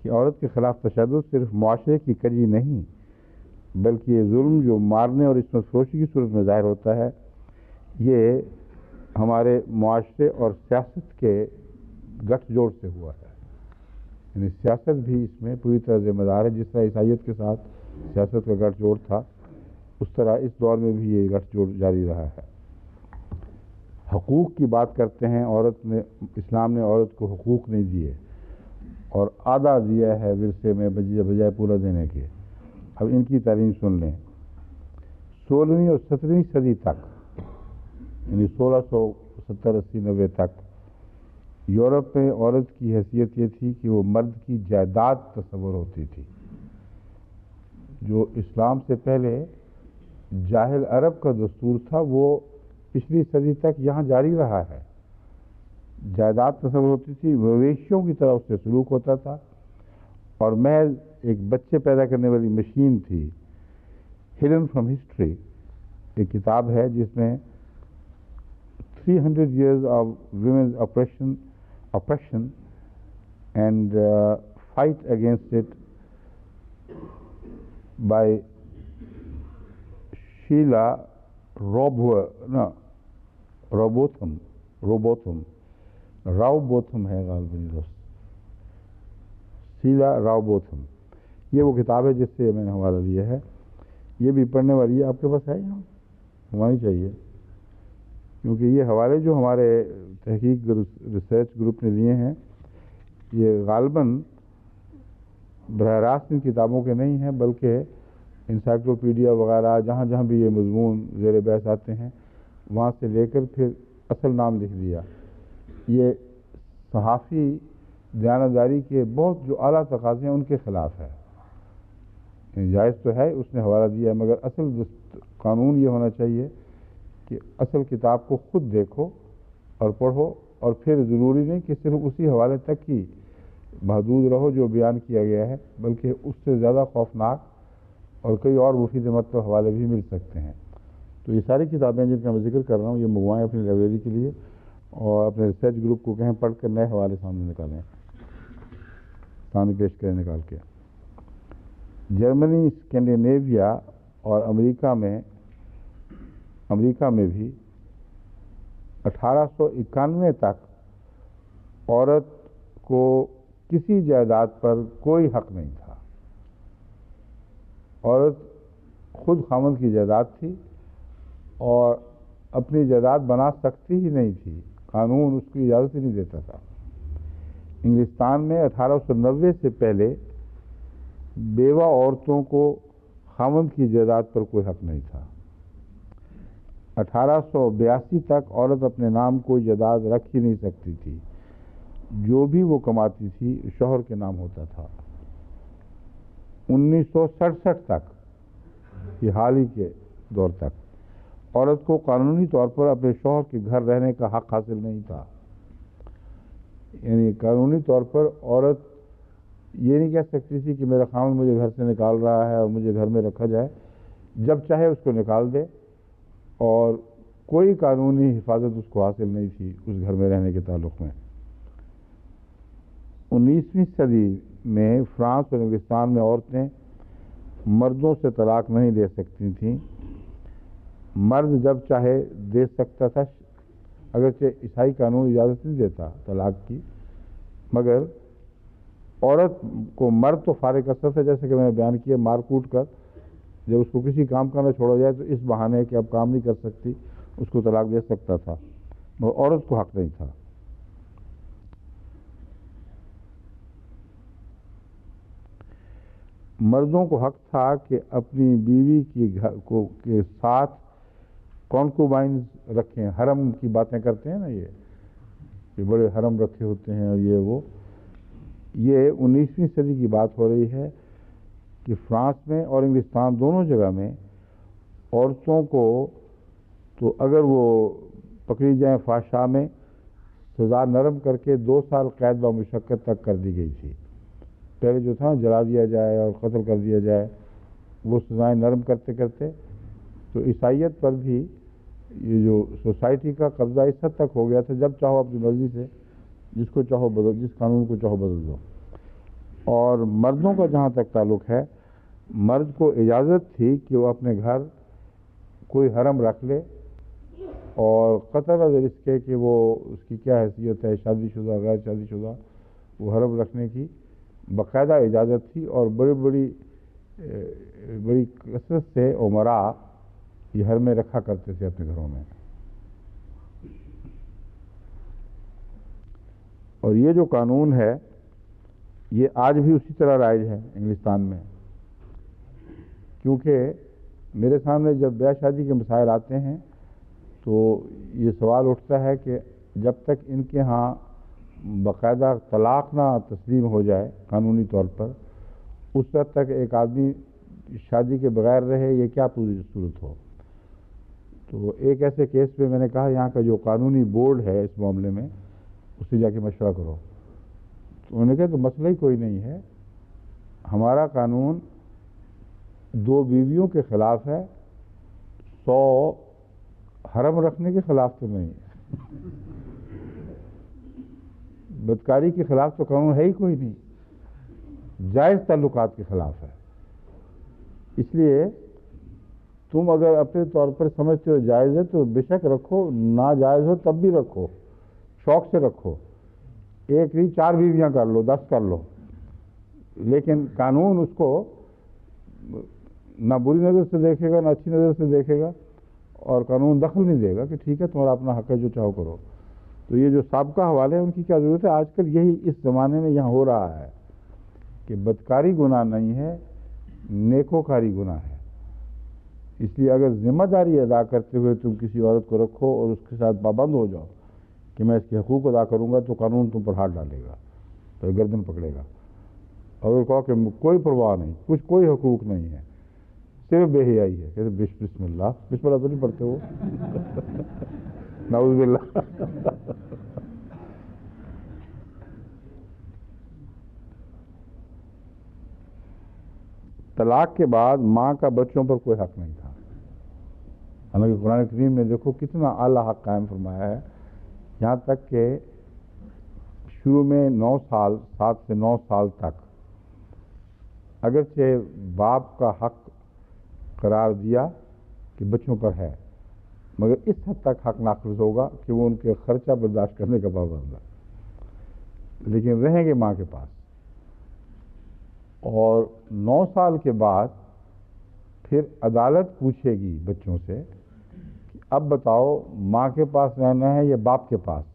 کہ عورت کے خلاف تشدد صرف معاشرے کی کجی نہیں بلکہ یہ ظلم جو مارنے اور عصمت فروشی کی صورت میں ظاہر ہوتا ہے یہ ہمارے معاشرے اور سیاست کے گٹھ جوڑ سے ہوا ہے. یعنی سیاست بھی اس میں پوری طرح ذمہ دار ہے. جس طرح عیسائیت کے ساتھ سیاست کا گٹھ جوڑ تھا اس طرح اس دور میں بھی یہ گٹھ جوڑ جاری رہا ہے. حقوق کی بات کرتے ہیں. اسلام نے عورت کو حقوق نہیں دیے اور آدھا دیا ہے ورثے میں بجائے پورا دینے کے. اب ان کی تعلیم سن لیں. 16ویں اور 17ویں صدی تک یعنی 1670 80 90 تک یورپ میں عورت کی حیثیت یہ تھی کہ وہ مرد کی جائیداد تصور ہوتی تھی. جو اسلام سے پہلے جاہل عرب کا دستور تھا وہ پچھلی صدی تک یہاں جاری رہا ہے. جائیداد تصور ہوتی تھی. مویشیوں کی طرح اس سے سلوک ہوتا تھا اور محض ایک بچے پیدا کرنے والی مشین تھی. ہڈن فرام ہسٹری ایک کتاب ہے جس میں 300 years of women's oppression and fight against it by Sheila Rowbotham ہے غالباً دوست. شیلا راوبوتھم یہ وہ کتاب ہے جس سے میں نے حوالہ لیا ہے. یہ بھی پڑھنے والی ہے. آپ کے پاس ہے یہاں ہونی چاہیے کیونکہ یہ حوالے جو ہمارے تحقیق ریسرچ گروپ نے لیے ہیں یہ غالباً براہ راست ان کتابوں کے نہیں ہیں بلکہ انسائکلوپیڈیا وغیرہ جہاں جہاں بھی یہ مضمون زیر بحث آتے ہیں وہاں سے لے کر پھر اصل نام لکھ دیا. یہ صحافی دیانتداری کے بہت جو اعلیٰ تقاضے ہیں ان کے خلاف ہے. جائز تو ہے اس نے حوالہ دیا ہے مگر اصل قانون یہ ہونا چاہیے کہ اصل کتاب کو خود دیکھو اور پڑھو اور پھر ضروری نہیں کہ صرف اسی حوالے تک ہی محدود رہو جو بیان کیا گیا ہے بلکہ اس سے زیادہ خوفناک اور کئی اور مفید مطلب حوالے بھی مل سکتے ہیں. تو یہ ساری کتابیں جن کا میں ذکر کر رہا ہوں یہ منگوائیں اپنی لائبریری کے لیے اور اپنے ریسرچ گروپ کو کہیں پڑھ کر نئے حوالے سامنے نکالیں سامنے پیش کریں نکال کے. جرمنی اسکینڈینیویا اور امریکہ میں بھی 1891 تک عورت کو کسی جائیداد پر کوئی حق نہیں تھا. عورت خود خامند کی جائیداد تھی اور اپنی جائیداد بنا سکتی ہی نہیں تھی. قانون اس کی اجازت ہی نہیں دیتا تھا. انگلستان میں 1890 سے پہلے بیوہ عورتوں کو خامند کی جائیداد پر کوئی حق نہیں تھا. 1882 تک عورت اپنے نام کوئی جائیداد رکھ ہی نہیں سکتی تھی. جو بھی وہ کماتی تھی شوہر کے نام ہوتا تھا. 1967 تک یہ حال ہی کے دور تک عورت کو قانونی طور پر اپنے شوہر کے گھر رہنے کا حق حاصل نہیں تھا. یعنی قانونی طور پر عورت یہ نہیں کہہ سکتی تھی کہ میرا خاوند مجھے گھر سے نکال رہا ہے اور مجھے گھر میں رکھا جائے. جب چاہے اس کو نکال دے اور کوئی قانونی حفاظت اس کو حاصل نہیں تھی اس گھر میں رہنے کے تعلق میں. 19ویں صدی میں فرانس اور انگلستان میں عورتیں مردوں سے طلاق نہیں دے سکتی تھیں. مرد جب چاہے دے سکتا تھا اگرچہ عیسائی قانون اجازت نہیں دیتا طلاق کی مگر عورت کو مرد تو فارغ کر سکتا ہے. جیسے کہ میں نے بیان کیا مار کوٹ کر جب اس کو کسی کام کا نہ چھوڑا جائے تو اس بہانے کہ اب کام نہیں کر سکتی اس کو طلاق دے سکتا تھا مگر عورت کو حق نہیں تھا. مردوں کو حق تھا کہ اپنی بیوی کے ساتھ کونکوبائنز رکھیں. حرم کی باتیں کرتے ہیں نا یہ کہ بڑے حرم رکھے ہوتے ہیں اور یہ 19ویں صدی کی بات ہو رہی ہے کہ فرانس میں اور انگلستان دونوں جگہ میں عورتوں کو تو اگر وہ پکڑی جائیں فحشاء میں سزا نرم کر کے 2 سال قید و مشقت تک کر دی گئی تھی. پہلے جو تھا جلا دیا جائے اور قتل کر دیا جائے، وہ سزائیں نرم کرتے کرتے تو عیسائیت پر بھی یہ جو سوسائٹی کا قبضہ اس حد تک ہو گیا تھا، جب چاہو اپنی مرضی سے جس کو چاہو بدل، جس قانون کو چاہو بدل دو. اور مردوں کا جہاں تک تعلق ہے، مرد کو اجازت تھی کہ وہ اپنے گھر کوئی حرم رکھ لے، اور قطع نظر اس کے کہ وہ اس کی کیا حیثیت ہے، شادی شدہ غیر شادی شدہ، وہ حرم رکھنے کی باقاعدہ اجازت تھی. اور بڑی کثرت سے امراء یہ حرمیں رکھا کرتے تھے اپنے گھروں میں. اور یہ جو قانون ہے یہ آج بھی اسی طرح رائج ہے انگلستان میں، کیونکہ میرے سامنے جب بیاہ شادی کے مسائل آتے ہیں تو یہ سوال اٹھتا ہے کہ جب تک ان کے ہاں باقاعدہ طلاق نہ تسلیم ہو جائے قانونی طور پر، اس وقت تک ایک آدمی شادی کے بغیر رہے، یہ کیا پوری صورت ہو. تو ایک ایسے کیس پہ میں نے کہا یہاں کا جو قانونی بورڈ ہے اس معاملے میں اس سے جا کے مشورہ کرو. تو انہوں نے کہا تو مسئلہ ہی کوئی نہیں ہے، ہمارا قانون 2 بیویوں کے خلاف ہے، 100 حرم رکھنے کے خلاف تو نہیں ہے. بدکاری کے خلاف تو قانون ہے ہی کوئی نہیں، جائز تعلقات کے خلاف ہے. اس لیے تم اگر اپنے طور پر سمجھتے ہو جائز ہے تو بے شک رکھو، ناجائز ہو تب بھی رکھو، شوق سے رکھو. 1 نہیں 4 بیویاں کر لو، 10 کر لو، لیکن قانون اس کو نہ بری نظر سے دیکھے گا نہ اچھی نظر سے دیکھے گا، اور قانون دخل نہیں دے گا کہ ٹھیک ہے تمہارا اپنا حق ہے جو چاہو کرو. تو یہ جو سابقہ حوالے ہیں ان کی کیا ضرورت ہے؟ آج کل یہی اس زمانے میں یہاں ہو رہا ہے کہ بدکاری گناہ نہیں ہے، نیکوکاری گناہ ہے. اس لیے اگر ذمہ داری ادا کرتے ہوئے تم کسی عورت کو رکھو اور اس کے ساتھ پابند ہو جاؤ کہ میں اس کے حقوق ادا کروں گا، تو قانون تم پر ہاتھ ڈالے گا، تو گردن پکڑے گا. اگر کہو کہ کوئی پرواہ نہیں، کوئی حقوق نہیں ہے، صرف بے حیائی ہے، کہتے بسم اللہ، بسم اللہ تو نہیں پڑھتے وہ نعوذ باللہ. طلاق کے بعد ماں کا بچوں پر کوئی حق نہیں تھا، حالانکہ قرآن کریم نے دیکھو کتنا اعلیٰ حق قائم فرمایا ہے. یہاں تک کہ شروع میں 9 سال، 7 سے 9 سال تک اگرچہ باپ کا حق قرار دیا کہ بچوں پر ہے، مگر اس حد تک حق نافذ ہوگا کہ وہ ان کے خرچہ برداشت کرنے کا پابند ہے، لیکن رہیں گے ماں کے پاس. اور 9 سال کے بعد پھر عدالت پوچھے گی بچوں سے کہ اب بتاؤ ماں کے پاس رہنا ہے یا باپ کے پاس.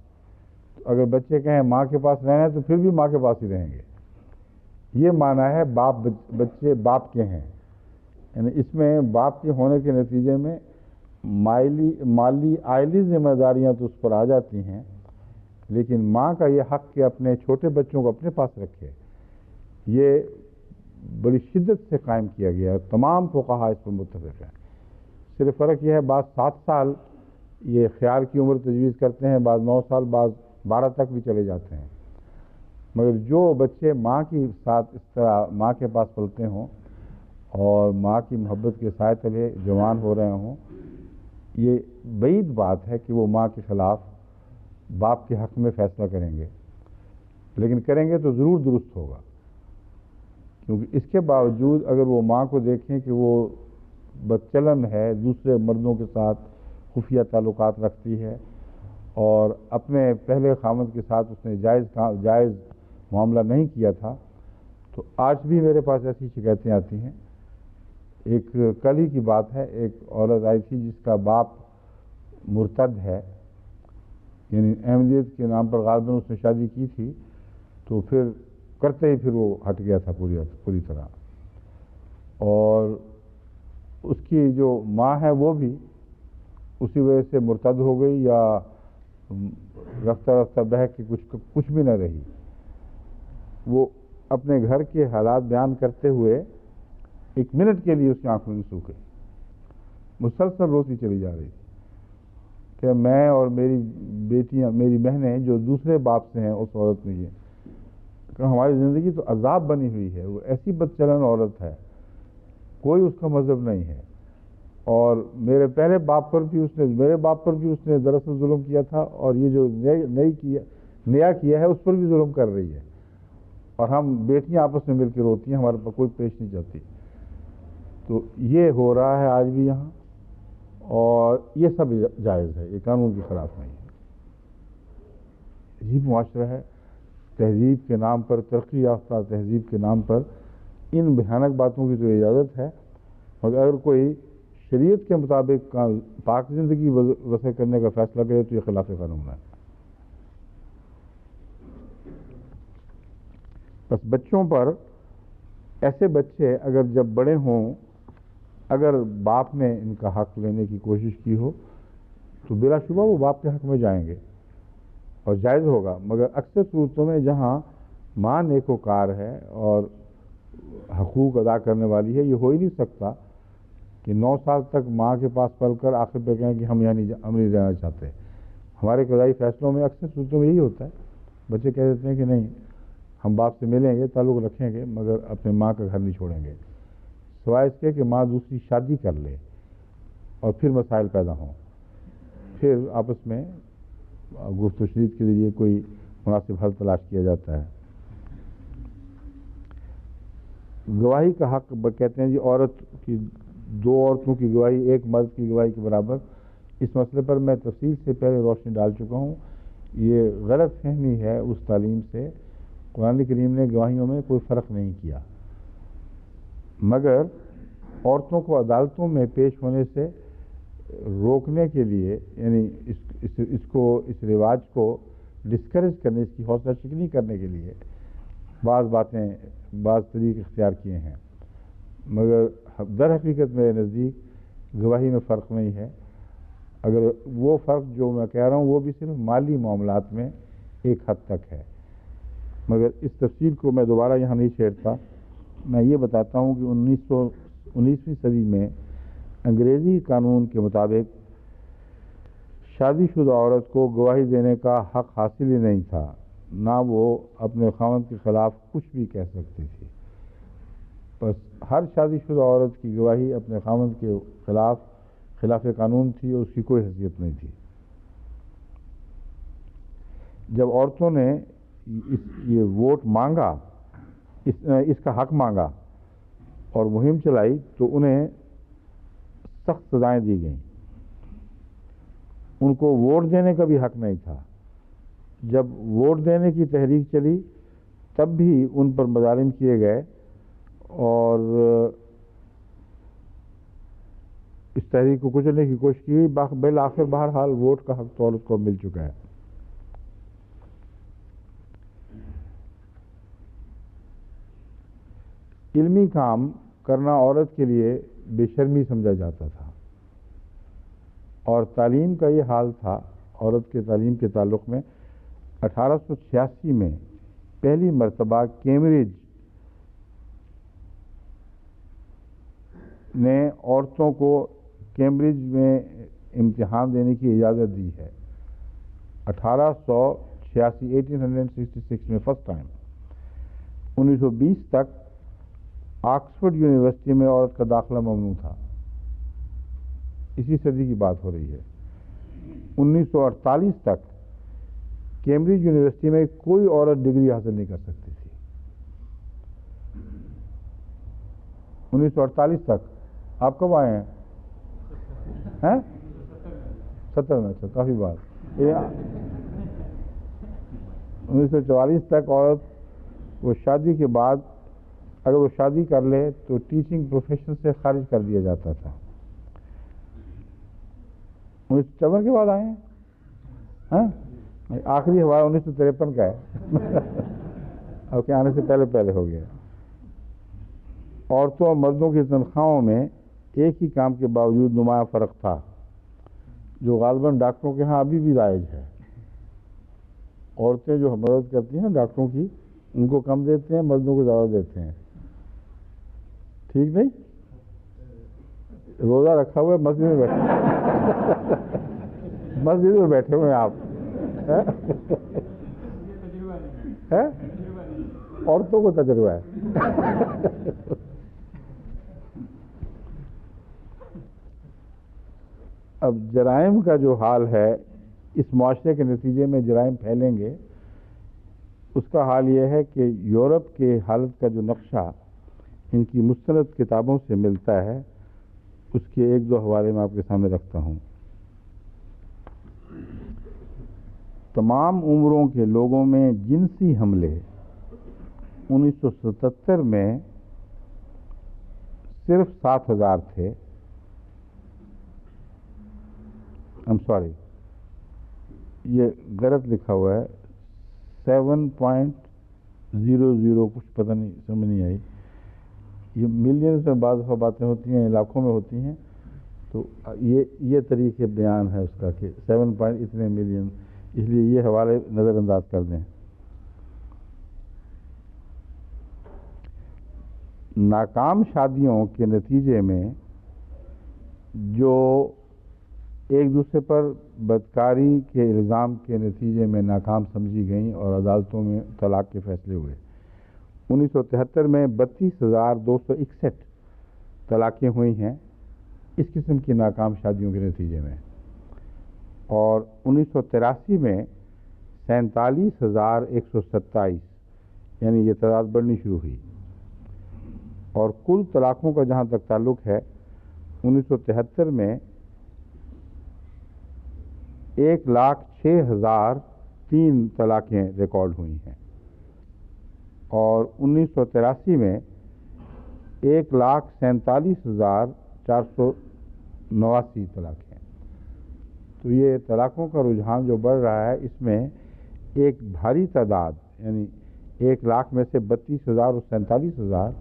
تو اگر بچے کہیں ماں کے پاس رہنا ہے تو پھر بھی ماں کے پاس ہی رہیں گے. یہ معنی ہے بچے باپ کے ہیں، یعنی اس میں باپ کے ہونے کے نتیجے میں مالی آئلی ذمہ داریاں تو اس پر آ جاتی ہیں، لیکن ماں کا یہ حق کہ اپنے چھوٹے بچوں کو اپنے پاس رکھے، یہ بڑی شدت سے قائم کیا گیا ہے. تمام فقہاء اس پر متفق ہیں. صرف فرق یہ ہے بعض 7 سال یہ خیال کی عمر تجویز کرتے ہیں، بعض 9 سال، بعض 12 تک بھی چلے جاتے ہیں. مگر جو بچے ماں کی ساتھ اس طرح ماں کے پاس پلتے ہوں اور ماں کی محبت کے سائے تلے جوان ہو رہے ہوں، یہ بعید بات ہے کہ وہ ماں کے خلاف باپ کے حق میں فیصلہ کریں گے. لیکن کریں گے تو ضرور درست ہوگا، کیونکہ اس کے باوجود اگر وہ ماں کو دیکھیں کہ وہ بدچلن ہے، دوسرے مردوں کے ساتھ خفیہ تعلقات رکھتی ہے، اور اپنے پہلے خامد کے ساتھ اس نے جائز معاملہ نہیں کیا تھا، تو آج بھی میرے پاس ایسی شکایتیں آتی ہیں. ایک کل ہی کی بات ہے، ایک عورت آئی تھی جس کا باپ مرتد ہے، یعنی احمدیت کے نام پر غالباً اس نے شادی کی تھی، تو پھر کرتے ہی پھر وہ ہٹ گیا تھا پوری طرح. اور اس کی جو ماں ہے وہ بھی اسی وجہ سے مرتد ہو گئی، یا رفتہ رفتہ بہک کے کچھ بھی نہ رہی. وہ اپنے گھر کے حالات بیان کرتے ہوئے 1 منٹ کے لیے اس کی آنکھوں میں سوکھے, مسلسل روتی چلی جا رہی تھی کہ میں اور میری بیٹیاں, میری بہنیں جو دوسرے باپ سے ہیں, اس عورت نے یہ کہ ہماری زندگی تو عذاب بنی ہوئی ہے. وہ ایسی بدچلن عورت ہے, کوئی اس کا مذہب نہیں ہے, اور میرے پہلے باپ پر بھی میرے باپ پر بھی اس نے دراصل ظلم کیا تھا, اور یہ جو نیا کیا ہے اس پر بھی ظلم کر رہی ہے, اور ہم بیٹیاں آپس میں مل کے روتی ہیں, ہمارے پر کوئی پیش نہیں جاتی. تو یہ ہو رہا ہے آج بھی یہاں, اور یہ سب جائز ہے, یہ قانون کے خلاف نہیں ہے. عجیب معاشرہ ہے, تہذیب کے نام پر, ترقی یافتہ تہذیب کے نام پر ان بھیانک باتوں کی تو اجازت ہے, مگر اگر کوئی شریعت کے مطابق پاک زندگی بسر کرنے کا فیصلہ کرے تو یہ خلاف قانون ہے. بس بچوں پر, ایسے بچے اگر جب بڑے ہوں, اگر باپ نے ان کا حق لینے کی کوشش کی ہو تو بلا شبہ وہ باپ کے حق میں جائیں گے اور جائز ہوگا. مگر اکثر صورتوں میں جہاں ماں نیکوکار ہے اور حقوق ادا کرنے والی ہے, یہ ہو ہی نہیں سکتا کہ 9 سال تک ماں کے پاس پل کر آخر پہ کہیں کہ ہم نہیں رہنا چاہتے. ہمارے قضائی فیصلوں میں اکثر صورتوں میں یہی ہوتا ہے, بچے کہہ دیتے ہیں کہ نہیں, ہم باپ سے ملیں گے, تعلق رکھیں گے, مگر اپنے ماں کا گھر نہیں چھوڑیں گے, سوائے اس کے کہ ماں دوسری شادی کر لے اور پھر مسائل پیدا ہوں, پھر آپس میں گفت و شنید کے ذریعے کوئی مناسب حل تلاش کیا جاتا ہے. گواہی کا حق کہتے ہیں جی, عورت کی 2 عورتوں کی گواہی 1 مرد کی گواہی کے برابر. اس مسئلے پر میں تفصیل سے پہلے روشنی ڈال چکا ہوں. یہ غلط فہمی ہے اس تعلیم سے. قرآن کریم نے گواہیوں میں کوئی فرق نہیں کیا, مگر عورتوں کو عدالتوں میں پیش ہونے سے روکنے کے لیے, یعنی اس رواج کو ڈسکریج کرنے, اس کی حوصلہ شکنی کرنے کے لیے بعض طریق اختیار کیے ہیں. مگر در حقیقت میرے نزدیک گواہی میں فرق نہیں ہے. اگر وہ فرق جو میں کہہ رہا ہوں وہ بھی صرف مالی معاملات میں ایک حد تک ہے, مگر اس تفصیل کو میں دوبارہ یہاں نہیں چھیڑتا. میں یہ بتاتا ہوں کہ 19ویں صدی میں انگریزی قانون کے مطابق شادی شدہ عورت کو گواہی دینے کا حق حاصل ہی نہیں تھا, نہ وہ اپنے خاوند کے خلاف کچھ بھی کہہ سکتی تھی. بس ہر شادی شدہ عورت کی گواہی اپنے خاوند کے خلاف قانون تھی, اور اس کی کوئی حیثیت نہیں تھی. جب عورتوں نے یہ ووٹ مانگا, اس کا حق مانگا اور مہم چلائی, تو انہیں سخت سزائیں دی گئیں. ان کو ووٹ دینے کا بھی حق نہیں تھا. جب ووٹ دینے کی تحریک چلی تب بھی ان پر مظالم کیے گئے, اور اس تحریک کو کچلنے کی کوشش کی. بالآخر بہرحال ووٹ کا حق تو عورت کو مل چکا ہے. علمی کام کرنا عورت کے لیے بے شرمی سمجھا جاتا تھا, اور تعلیم کا یہ حال تھا. عورت کے تعلیم کے تعلق میں 1886 میں پہلی مرتبہ کیمبرج نے عورتوں کو کیمبرج میں امتحان دینے کی اجازت دی ہے. 1866 میں فرسٹ ٹائم. 1920 تک آکسفورڈ یونیورسٹی میں عورت کا داخلہ ممنوع تھا. اسی صدی کی بات ہو رہی ہے. 1948 تک کیمبرج یونیورسٹی میں کوئی عورت ڈگری حاصل نہیں کر سکتی تھی. 1948 تک. آپ کب آئے ہیں؟ 70 میں. اچھا, کافی بات. 1944 تک عورت وہ شادی کے بعد اگر وہ شادی کر لے تو ٹیچنگ پروفیشن سے خارج کر دیا جاتا تھا. 1954 کے بعد آئے ہیں. آخری ہوا 1953 کا ہے. اور کے آنے سے پہلے ہو گیا. عورتوں اور مردوں کی تنخواہوں میں ایک ہی کام کے باوجود نمایاں فرق تھا, جو غالباً ڈاکٹروں کے ہاں ابھی بھی رائج ہے. عورتیں جو مدد کرتی ہیں ڈاکٹروں کی، ان کو کم دیتے ہیں، مردوں کو زیادہ دیتے ہیں. ٹھیک نہیں؟ روزہ رکھا ہوا ہے، مسجد میں بیٹھے مسجد میں بیٹھے ہوئے آپ عورتوں کو تجربہ ہے. اب جرائم کا جو حال ہے، اس معاشرے کے نتیجے میں جرائم پھیلیں گے. اس کا حال یہ ہے کہ یورپ کے حالت کا جو نقشہ ان کی مستند کتابوں سے ملتا ہے، اس کے ایک دو حوالے میں آپ کے سامنے رکھتا ہوں. تمام عمروں کے لوگوں میں جنسی حملے 1977 میں صرف 7,000 تھے. سوری، یہ غلط لکھا ہوا ہے، 7.00 کچھ پتہ نہیں، سمجھ نہیں آئی. یہ ملینز میں بعض دفعہ باتیں ہوتی ہیں، لاکھوں میں ہوتی ہیں، تو یہ طریقے بیان ہے اس کا کہ 7 پوائنٹ اتنے ملین، اس لیے یہ حوالے نظر انداز کر دیں. ناکام شادیوں کے نتیجے میں جو ایک دوسرے پر بدکاری کے الزام کے نتیجے میں ناکام سمجھی گئیں اور عدالتوں میں طلاق کے فیصلے ہوئے، 1973 میں 32,261 طلاقیں ہوئی ہیں اس قسم کی ناکام شادیوں کے نتیجے میں، اور 1983 میں 47,127، یعنی یہ تعداد بڑھنی شروع ہوئی. اور کل طلاقوں کا جہاں تک تعلق ہے، 1973 میں 1,06,003 طلاقیں ریکارڈ ہوئی ہیں، اور 1983 میں 1,47,489 طلاقیں. تو یہ طلاقوں کا رجحان جو بڑھ رہا ہے، اس میں ایک بھاری تعداد، یعنی 1,00,000 میں سے 32,000 اور 47,000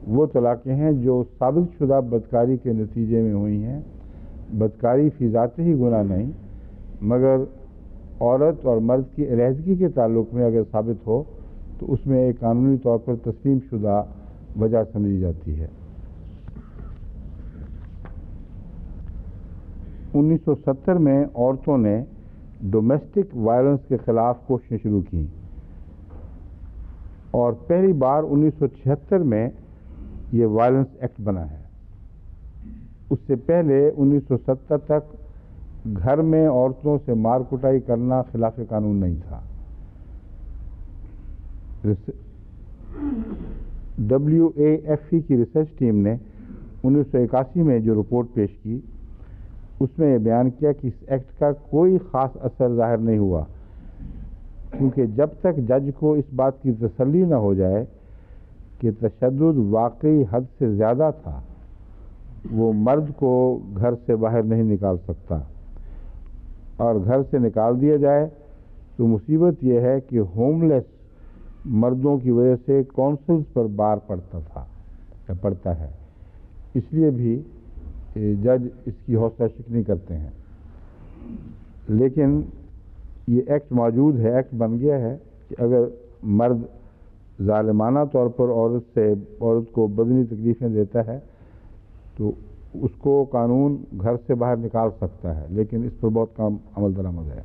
وہ طلاقیں ہیں جو ثابت شدہ بدکاری کے نتیجے میں ہوئی ہیں. بدکاری فی ذات ہی گناہ نہیں، مگر عورت اور مرد کی علیحدگی کے تعلق میں اگر ثابت ہو تو اس میں ایک قانونی طور پر تسلیم شدہ وجہ سمجھی جاتی ہے. 1970 میں عورتوں نے ڈومیسٹک وائلنس کے خلاف کوششیں شروع کیں، اور پہلی بار 1976 میں یہ وائلنس ایکٹ بنا ہے. اس سے پہلے 1970 تک گھر میں عورتوں سے مار کٹائی کرنا خلاف قانون نہیں تھا. WAFE کی ریسرچ ٹیم نے 1981 میں جو رپورٹ پیش کی، اس میں یہ بیان کیا کہ اس ایکٹ کا کوئی خاص اثر ظاہر نہیں ہوا، کیونکہ جب تک جج کو اس بات کی تسلی نہ ہو جائے کہ تشدد واقعی حد سے زیادہ تھا، وہ مرد کو گھر سے باہر نہیں نکال سکتا. اور گھر سے نکال دیا جائے تو مصیبت یہ ہے کہ ہوم لیس مردوں کی وجہ سے کونسلز پر بار پڑتا ہے. اس لیے بھی جج اس کی حوصلہ شکنی کرتے ہیں. لیکن یہ ایکٹ موجود ہے، ایکٹ بن گیا ہے کہ اگر مرد ظالمانہ طور پر عورت کو بدنی تکلیفیں دیتا ہے تو اس کو قانون گھر سے باہر نکال سکتا ہے، لیکن اس پر بہت کم عمل درآمد ہے.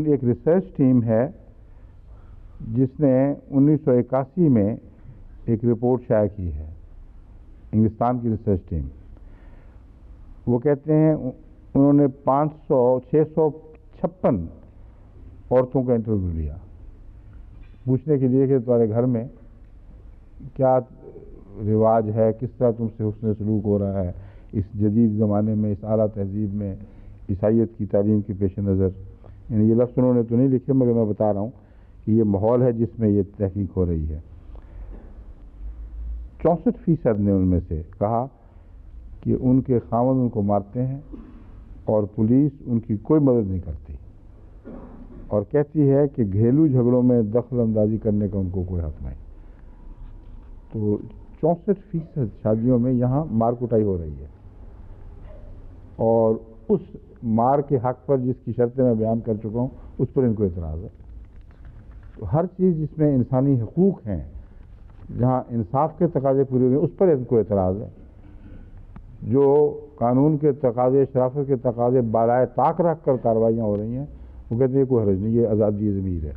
ایک ریسرچ ٹیم ہے جس نے 1981 میں ایک رپورٹ شائع کی ہے، انگلستان کی ریسرچ ٹیم. وہ کہتے ہیں انہوں نے 656 عورتوں کا انٹرویو لیا، پوچھنے کے لیے کہ تمہارے گھر میں کیا رواج ہے، کس طرح تم سے حسن سلوک ہو رہا ہے اس جدید زمانے میں، اس اعلیٰ تہذیب میں، عیسائیت کی تعلیم کے پیش نظر. یعنی یہ لفظ انہوں نے تو نہیں لکھے، مگر میں بتا رہا ہوں کہ یہ ماحول ہے جس میں یہ تحقیق ہو رہی ہے. 64% نے ان میں سے کہا کہ ان کے خاوند ان کو مارتے ہیں اور پولیس ان کی کوئی مدد نہیں کرتی، اور کہتی ہے کہ گھریلو جھگڑوں میں دخل اندازی کرنے کا ان کو کوئی حق نہیں. تو 64% شادیوں میں یہاں مار کٹائی ہو رہی ہے. اور اس مار کے حق پر جس کی شرطیں میں بیان کر چکا ہوں اس پر ان کو اعتراض ہے. تو ہر چیز جس میں انسانی حقوق ہیں، جہاں انصاف کے تقاضے پورے ہوئے اس پر ان کو اعتراض ہے. جو قانون کے تقاضے، شرافت کے تقاضے بالائے طاق رکھ کر کارروائیاں ہو رہی ہیں، وہ کہتے ہیں کوئی حرج نہیں، یہ آزادی ضمیر ہے.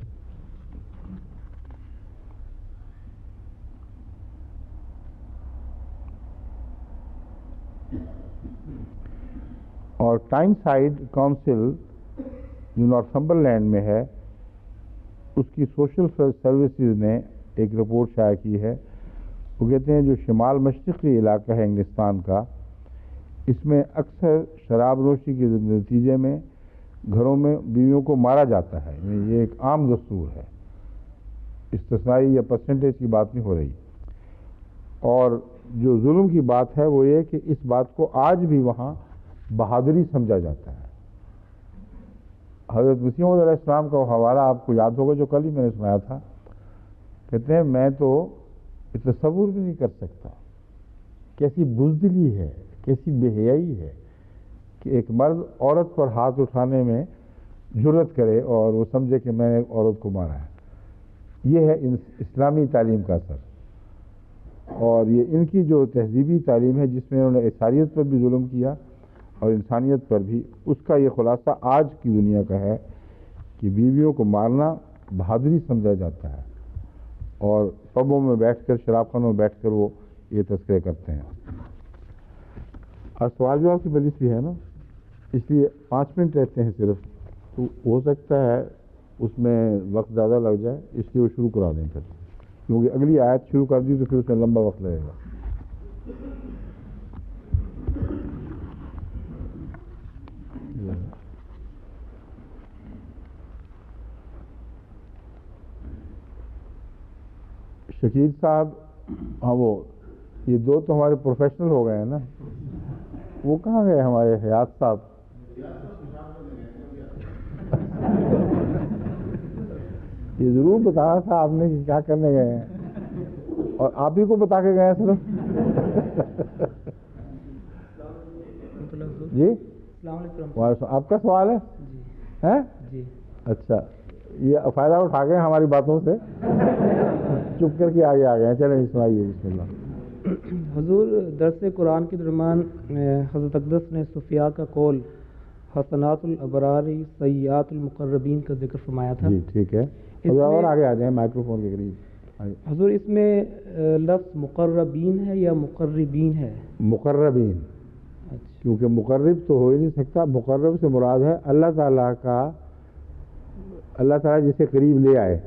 اور ٹائم سائڈ کونسل جو نارتھمبرلینڈ میں ہے، اس کی سوشل سروسز نے ایک رپورٹ شائع کی ہے. وہ کہتے ہیں جو شمال مشرقی علاقہ ہے انگلستان کا، اس میں اکثر شراب نوشی کے نتیجے میں گھروں میں بیویوں کو مارا جاتا ہے. یعنی یہ ایک عام دستور ہے، استثنائی یا پرسنٹیج کی بات نہیں ہو رہی. اور جو ظلم کی بات ہے وہ یہ کہ اس بات کو آج بھی وہاں بہادری سمجھا جاتا ہے. حضرت مسیح موعود علیہ السلام کا وہ حوالہ آپ کو یاد ہوگا جو کل ہی میں نے سنایا تھا. کہتے ہیں میں تو تصور بھی نہیں کر سکتا کیسی بزدلی ہے، کیسی بے حیائی ہے کہ ایک مرد عورت پر ہاتھ اٹھانے میں جرأت کرے اور وہ سمجھے کہ میں نے ایک عورت کو مارا ہے. یہ ہے اسلامی تعلیم کا اثر. اور یہ ان کی جو تہذیبی تعلیم ہے جس میں انہوں نے عیسائیت پر بھی ظلم کیا اور انسانیت پر بھی، اس کا یہ خلاصہ آج کی دنیا کا ہے کہ بیویوں کو مارنا بہادری سمجھا جاتا ہے. اور پبوں میں بیٹھ کر، شراب خانوں میں بیٹھ کر وہ یہ تذکرے کرتے ہیں. اور سوال جواب کی مجلس بھی ہے نا، اس لیے 5 منٹ رہتے ہیں صرف. تو ہو سکتا ہے اس میں وقت زیادہ لگ جائے، اس لیے وہ شروع کرا دیں پھر، کیونکہ اگلی آیت شروع کر دی تو پھر اس میں لمبا وقت لگے گا. شکیل صاحب، ہاں وہ یہ دو تو ہمارے پروفیشنل ہو گئے ہیں نا. وہ کہاں گئے ہمارے حیات صاحب؟ یہ ضرور بتانا تھا آپ نے کہ کیا کرنے گئے ہیں، اور آپ ہی کو بتا کے گئے ہیں صرف. جی السلام علیکم. آپ کا سوال ہے؟ جی اچھا، یہ فائدہ اٹھا گئے ہماری باتوں سے، چپ کر کے آگے آ گئے ہیں. چلیں سنائیے. بسم اللہ. حضور، درس قرآن کے درمیان حضرت اقدس نے صفیہ کا قول حسنات الابراری سیئات المقربین کا ذکر فرمایا تھا. جی ٹھیک ہے، اور آگے آ جائیں مائکرو فون کے قریب. حضور، اس میں لفظ مقربین ہے یا مقربین ہے؟ مقربین. کیونکہ مقرب تو ہو ہی نہیں سکتا. مقرب سے مراد ہے اللہ تعالیٰ کا، اللہ تعالیٰ جسے قریب لے آئے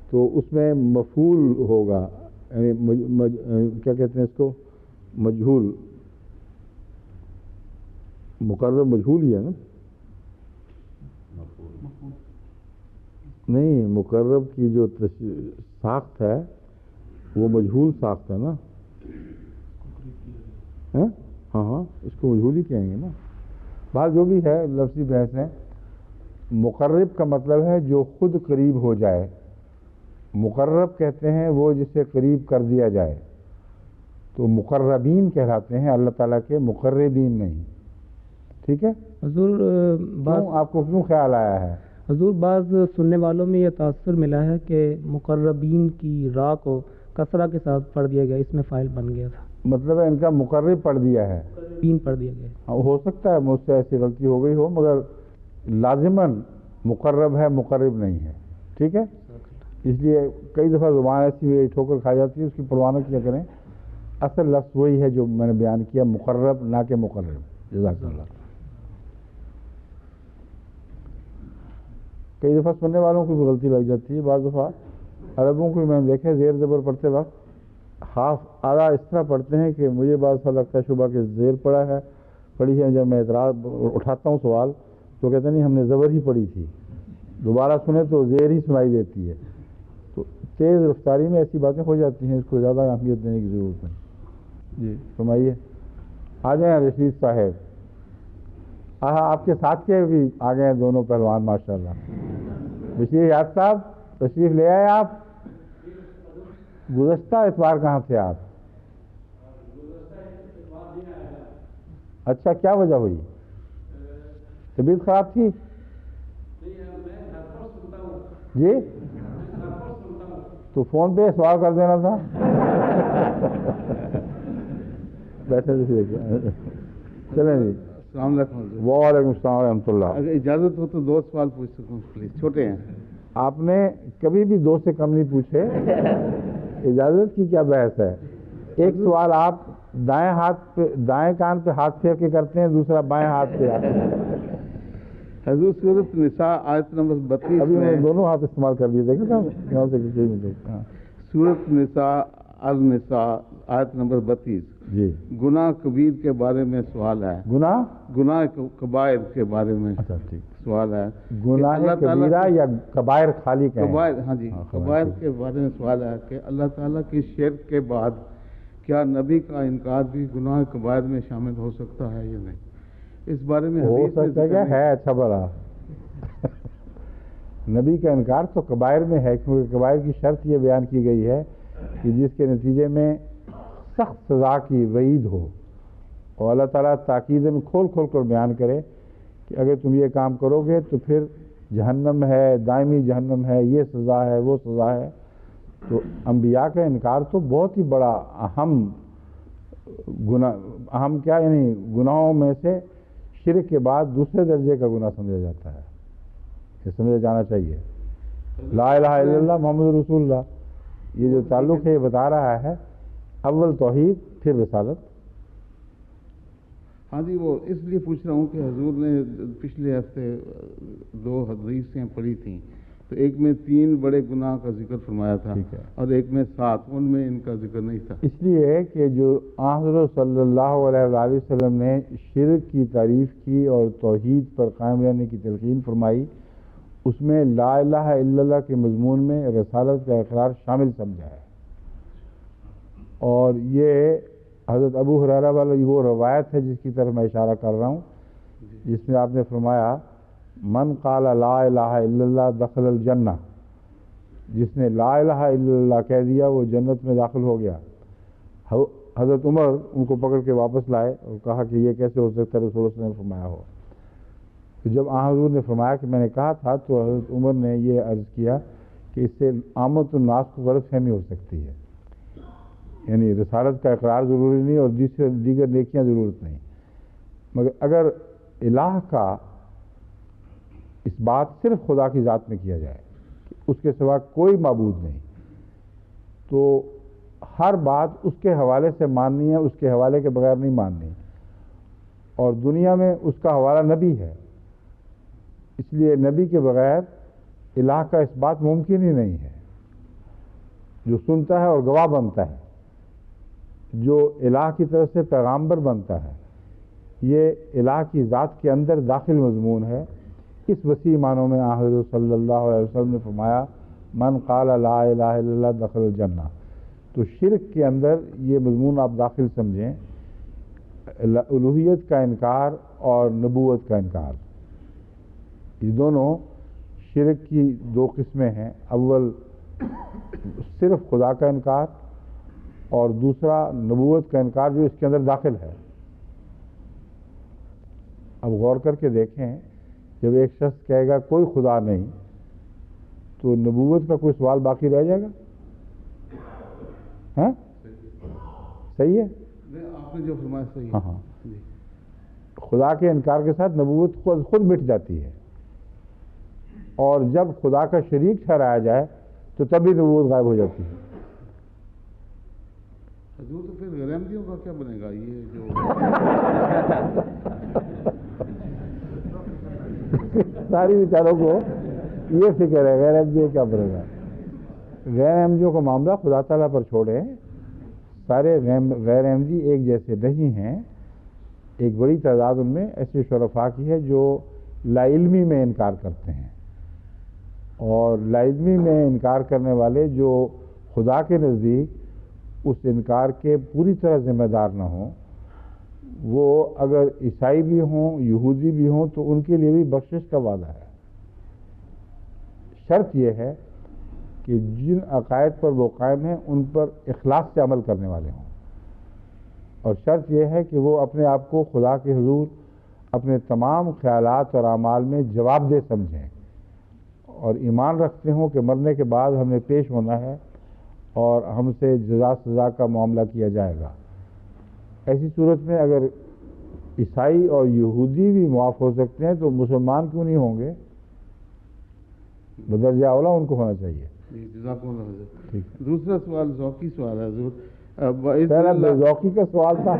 تو اس میں مفعول ہوگا، یعنی کیا کہتے ہیں اس کو، مجہول. مقرب مجہول ہی ہے نا. نہیں، مقرب کی جو ساخت ہے وہ مجہول ساخت ہے نا. ہاں ہاں، اس کو مجہول ہی کہیں گے نا. بات جو بھی ہے لفظی بحث ہے. مقرب کا مطلب ہے جو خود قریب ہو جائے. مقرب کہتے ہیں وہ جسے قریب کر دیا جائے. تو مقربین کہلاتے ہیں اللہ تعالیٰ کے، مقربین نہیں. ٹھیک ہے حضور. آپ کو کیوں خیال آیا ہے؟ حضور، بعض سننے والوں میں یہ تاثر ملا ہے کہ مقربین کی راہ کو کسرہ کے ساتھ پڑھ دیا گیا، اس میں فائل بن گیا تھا. مطلب ہے ان کا مقرب پڑھ دیا ہے، بین پڑھ دیا گیا. ہو سکتا ہے مجھ سے ایسی غلطی ہو گئی ہو، مگر لازماً مقرب ہے، مقرب نہیں ہے. ٹھیک ہے، اس لیے کئی دفعہ زبان ایسی ہوئی ٹھوکر کھا جاتی ہے، اس کی پرواہ نہ کیا کریں. اصل لفظ وہی ہے جو میں نے بیان کیا، مقرب نہ کہ مقرب. جزاک اللہ. کئی دفعہ سننے والوں کو بھی غلطی لگ جاتی ہے. بعض دفعہ عربوں کو میں نے دیکھا زیر زبر پڑھتے وقت ہاف آدھا اس طرح پڑھتے ہیں کہ مجھے بعض دفعہ لگتا ہے شبہ کہ زیر پڑھی ہے. جب میں اعتراض اٹھاتا ہوں سوال تو کہتے نہیں ہم نے زبر ہی پڑھی تھی، دوبارہ سنیں تو زیر ہی سنائی دیتی ہے. تو تیز رفتاری میں ایسی باتیں ہو جاتی ہیں، اس کو زیادہ اہمیت دینے کی ضرورت نہیں. جی فرمائیے. آ جائیں رشید صاحب. آپ کے ساتھ کے بھی آ گئے ہیں دونوں پہلوان ماشاء اللہ. بشیر یاد صاحب تشریف لے آئے. آپ گزشتہ اتوار کہاں تھے آپ؟ اچھا کیا وجہ ہوئی؟ طبیعت خراب تھی؟ جی تو فون پہ سوال کر دینا تھا. بیٹھے دیکھیے. چلیں جی. السلام علیکم. وعلیکم السلام ورحمۃ اللہ. اگر اجازت ہو تو 2 سوال پوچھ سکوں پلیز؟ چھوٹے ہیں. آپ نے کبھی بھی 2 سے کم نہیں پوچھے. اجازت کی کیا بحث ہے؟ ایک سوال آپ دائیں ہاتھ پہ دائیں کان پہ ہاتھ پھیر کے کرتے ہیں, دوسرا بائیں ہاتھ پہ. حضور سورۃ نساء آیت نمبر 32 ابھی میں میں دونوں ہاتھ استعمال کر لیے, دیکھیں صاحب یہاں سے کسی میں دیکھیں. سورۃ نساء النساء آیت نمبر 32 جی گناہ کبیر کے بارے میں سوال ہے. گناہ کبائر کے بارے میں اچھا ٹھیک. سوال ہے. گناہ کبیرہ یا کبائر خالی کہیں؟ کبائر, ہاں جی, کبائر کے بارے میں سوال ہے کہ اللہ تعالیٰ کی شرک کے بعد کیا نبی کا انکار بھی گناہ کبائر میں شامل ہو سکتا ہے یا نہیں؟ اس بارے میں ہو حدیث میں سکتا ہے ذکر کہ ہے. اچھا بڑا نبی کا انکار تو کبائر میں ہے, کیونکہ کبائر کی شرط یہ بیان کی گئی ہے کہ جس کے نتیجے میں سخت سزا کی وعید ہو, اور اللہ تعالیٰ تاکیداً کھول کھول کر بیان کرے کہ اگر تم یہ کام کرو گے تو پھر جہنم ہے, دائمی جہنم ہے, یہ سزا ہے, وہ سزا ہے. تو انبیاء کا انکار تو بہت ہی بڑا اہم گناہ, اہم کیا یعنی گناہوں میں سے شرک کے بعد دوسرے درجے کا گناہ سمجھا جاتا ہے. یہ سمجھا جانا چاہیے. لا الہ الا اللہ محمد رسول اللہ, یہ جو تعلق ہے یہ بتا رہا ہے اول توحید پھر رسالت. ہاں جی, وہ اس لیے پوچھ رہا ہوں کہ حضور نے پچھلے ہفتے 2 حدیثیں پڑھی تھیں, تو ایک میں 3 بڑے گناہ کا ذکر فرمایا تھا اور ایک میں 7, ان میں ان کا ذکر نہیں تھا. اس لیے کہ جو حضرت صلی اللہ علیہ وآلہ وسلم نے شرک کی تعریف کی اور توحید پر قائم رہنے کی تلقین فرمائی, اس میں لا الہ الا اللہ کے مضمون میں رسالت کا اقرار شامل سمجھا ہے. اور یہ حضرت ابو ہریرہ والی وہ روایت ہے جس کی طرف میں اشارہ کر رہا ہوں, جس میں آپ نے فرمایا من قال لا الہ الا اللہ دخل الجنہ, جس نے لا الہ الا اللہ کہہ دیا وہ جنت میں داخل ہو گیا. حضرت عمر ان کو پکڑ کے واپس لائے اور کہا کہ یہ کیسے ہو سکتا ہے, رسول اللہ صلی اللہ علیہ وسلم نے فرمایا ہو. تو جب حضور نے فرمایا کہ میں نے کہا تھا, تو حضرت عمر نے یہ عرض کیا کہ اس سے عامت الناس کو غلط فہمی ہو سکتی ہے, یعنی رسالت کا اقرار ضروری نہیں اور دیگر نیکیاں ضرورت نہیں, مگر اگر الہ کا اس بات صرف خدا کی ذات میں کیا جائے کہ اس کے سوا کوئی معبود نہیں, تو ہر بات اس کے حوالے سے ماننی ہے, اس کے حوالے کے بغیر نہیں ماننی. اور دنیا میں اس کا حوالہ نبی ہے, اس لیے نبی کے بغیر الہ کا اس بات ممکن ہی نہیں ہے. جو سنتا ہے اور گواہ بنتا ہے, جو الہ کی طرف سے پیغامبر بنتا ہے, یہ الہ کی ذات کے اندر داخل مضمون ہے. اس وسیع معنوں میں حضرت صلی اللہ علیہ وسلم نے فرمایا من قال لا الہ الا اللہ دخل الجنہ. تو شرک کے اندر یہ مضمون آپ داخل سمجھیں, الوہیت کا انکار اور نبوت کا انکار. یہ دونوں شرک کی 2 قسمیں ہیں, اول صرف خدا کا انکار اور دوسرا نبوت کا انکار جو اس کے اندر داخل ہے. اب غور کر کے دیکھیں, جب ایک شخص کہے گا کوئی خدا نہیں, تو نبوت کا کوئی سوال باقی رہ جائے گا؟ ہاں صحیح ہے, آپ نے جو فرمایا صحیح. ہاں ہاں, خدا کے انکار کے ساتھ نبوت خود مٹ جاتی ہے, اور جب خدا کا شریک ٹھہرایا جائے تو تبھی نبوت غائب ہو جاتی ہے. حضور تو پھر غیر احمدیوں کا کیا بنے گا؟ یہ جو ساری بیچاروں کو یہ فکر ہے غیر احمدیوں کیا بنے گا. غیر احمدیوں کا معاملہ خدا تعالیٰ پر چھوڑے, سارے غیر احمدی ایک جیسے نہیں ہیں. ایک بڑی تعداد ان میں ایسے شرفاء کی ہے جو لا علمی میں انکار کرتے ہیں, اور لا علمی میں انکار کرنے والے جو خدا کے نزدیک اس انکار کے پوری طرح ذمہ دار نہ ہوں, وہ اگر عیسائی بھی ہوں یہودی بھی ہوں تو ان کے لیے بھی بخشش کا وعدہ ہے. شرط یہ ہے کہ جن عقائد پر وہ قائم ہیں ان پر اخلاص سے عمل کرنے والے ہوں, اور شرط یہ ہے کہ وہ اپنے آپ کو خدا کے حضور اپنے تمام خیالات اور اعمال میں جواب دہ سمجھیں اور ایمان رکھتے ہوں کہ مرنے کے بعد ہمیں پیش ہونا ہے اور ہم سے جزا سزا کا معاملہ کیا جائے گا۔ ایسی صورت میں اگر عیسائی اور یہودی بھی معاف ہو سکتے ہیں تو مسلمان کیوں نہیں ہوں گے؟ بدرجہ اولا ان کو ہونا چاہیے۔ جزاکم اللہ خیر۔ ٹھیک ہے، دوسرا سوال ذوقی سوال ہے حضور۔ پہلا بے ذوقی کا سوال تھا۔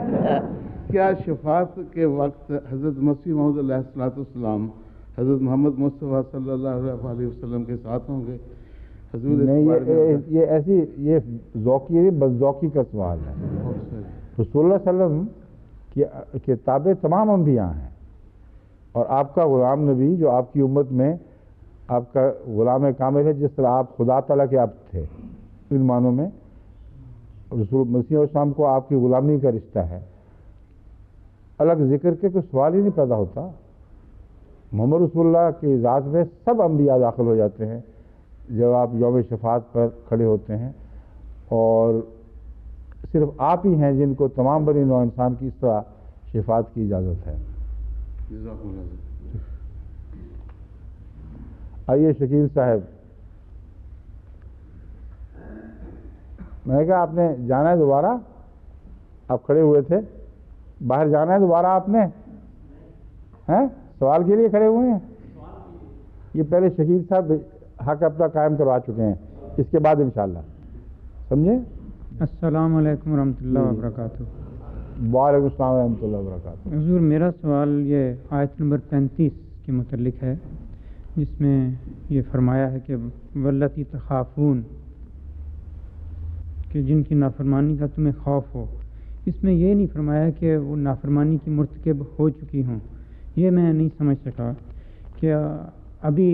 کیا شفاعت کے وقت حضرت مسیح موعود علیہ الصلوۃ والسلام حضرت محمد مصطفیٰ صلی اللہ علیہ وسلم کے ساتھ ہوں گے؟ حضور نہیں، یہ ایسی یہ ذوقی بد ذوقی کا سوال ہے۔ رسول اللہ علیہ وسلم کے تابع تمام انبیاء ہیں اور آپ کا غلام نبی جو آپ کی امت میں آپ کا غلام کامل ہے، جس طرح آپ خدا تعالیٰ کے آپ تھے ان معنوں میں، رسول مسیح السلام کو آپ کی غلامی کا رشتہ ہے۔ الگ ذکر کے کوئی سوال ہی نہیں پیدا ہوتا۔ محمد رسول اللہ کی ذات میں سب انبیاء داخل ہو جاتے ہیں جب آپ یوم شفاعت پر کھڑے ہوتے ہیں، اور صرف آپ ہی ہیں جن کو تمام بنی نوع انسان کی اس طرح شفاعت کی اجازت ہے۔ جزاکم اللہ خیر۔ آئیے شکیل صاحب، میں نے کہا آپ نے جانا ہے دوبارہ؟ آپ کھڑے ہوئے تھے، باہر جانا ہے دوبارہ آپ نے؟ ہیں سوال کے لیے کھڑے ہوئے ہیں؟ یہ پہلے شکیل صاحب حق اپنا قائم کروا چکے ہیں، اس کے بعد انشاءاللہ، سمجھے؟ السلام علیکم ورحمۃ اللہ وبرکاتہ۔ وعلیکم السلام ورحمۃ اللہ وبرکاتہ۔ حضور میرا سوال یہ آیت نمبر 35 کے متعلق ہے، جس میں یہ فرمایا ہے کہ واللتی تخافون، کہ جن کی نافرمانی کا تمہیں خوف ہو۔ اس میں یہ نہیں فرمایا کہ وہ نافرمانی کی مرتکب ہو چکی ہوں۔ یہ میں نہیں سمجھ سکا کہ ابھی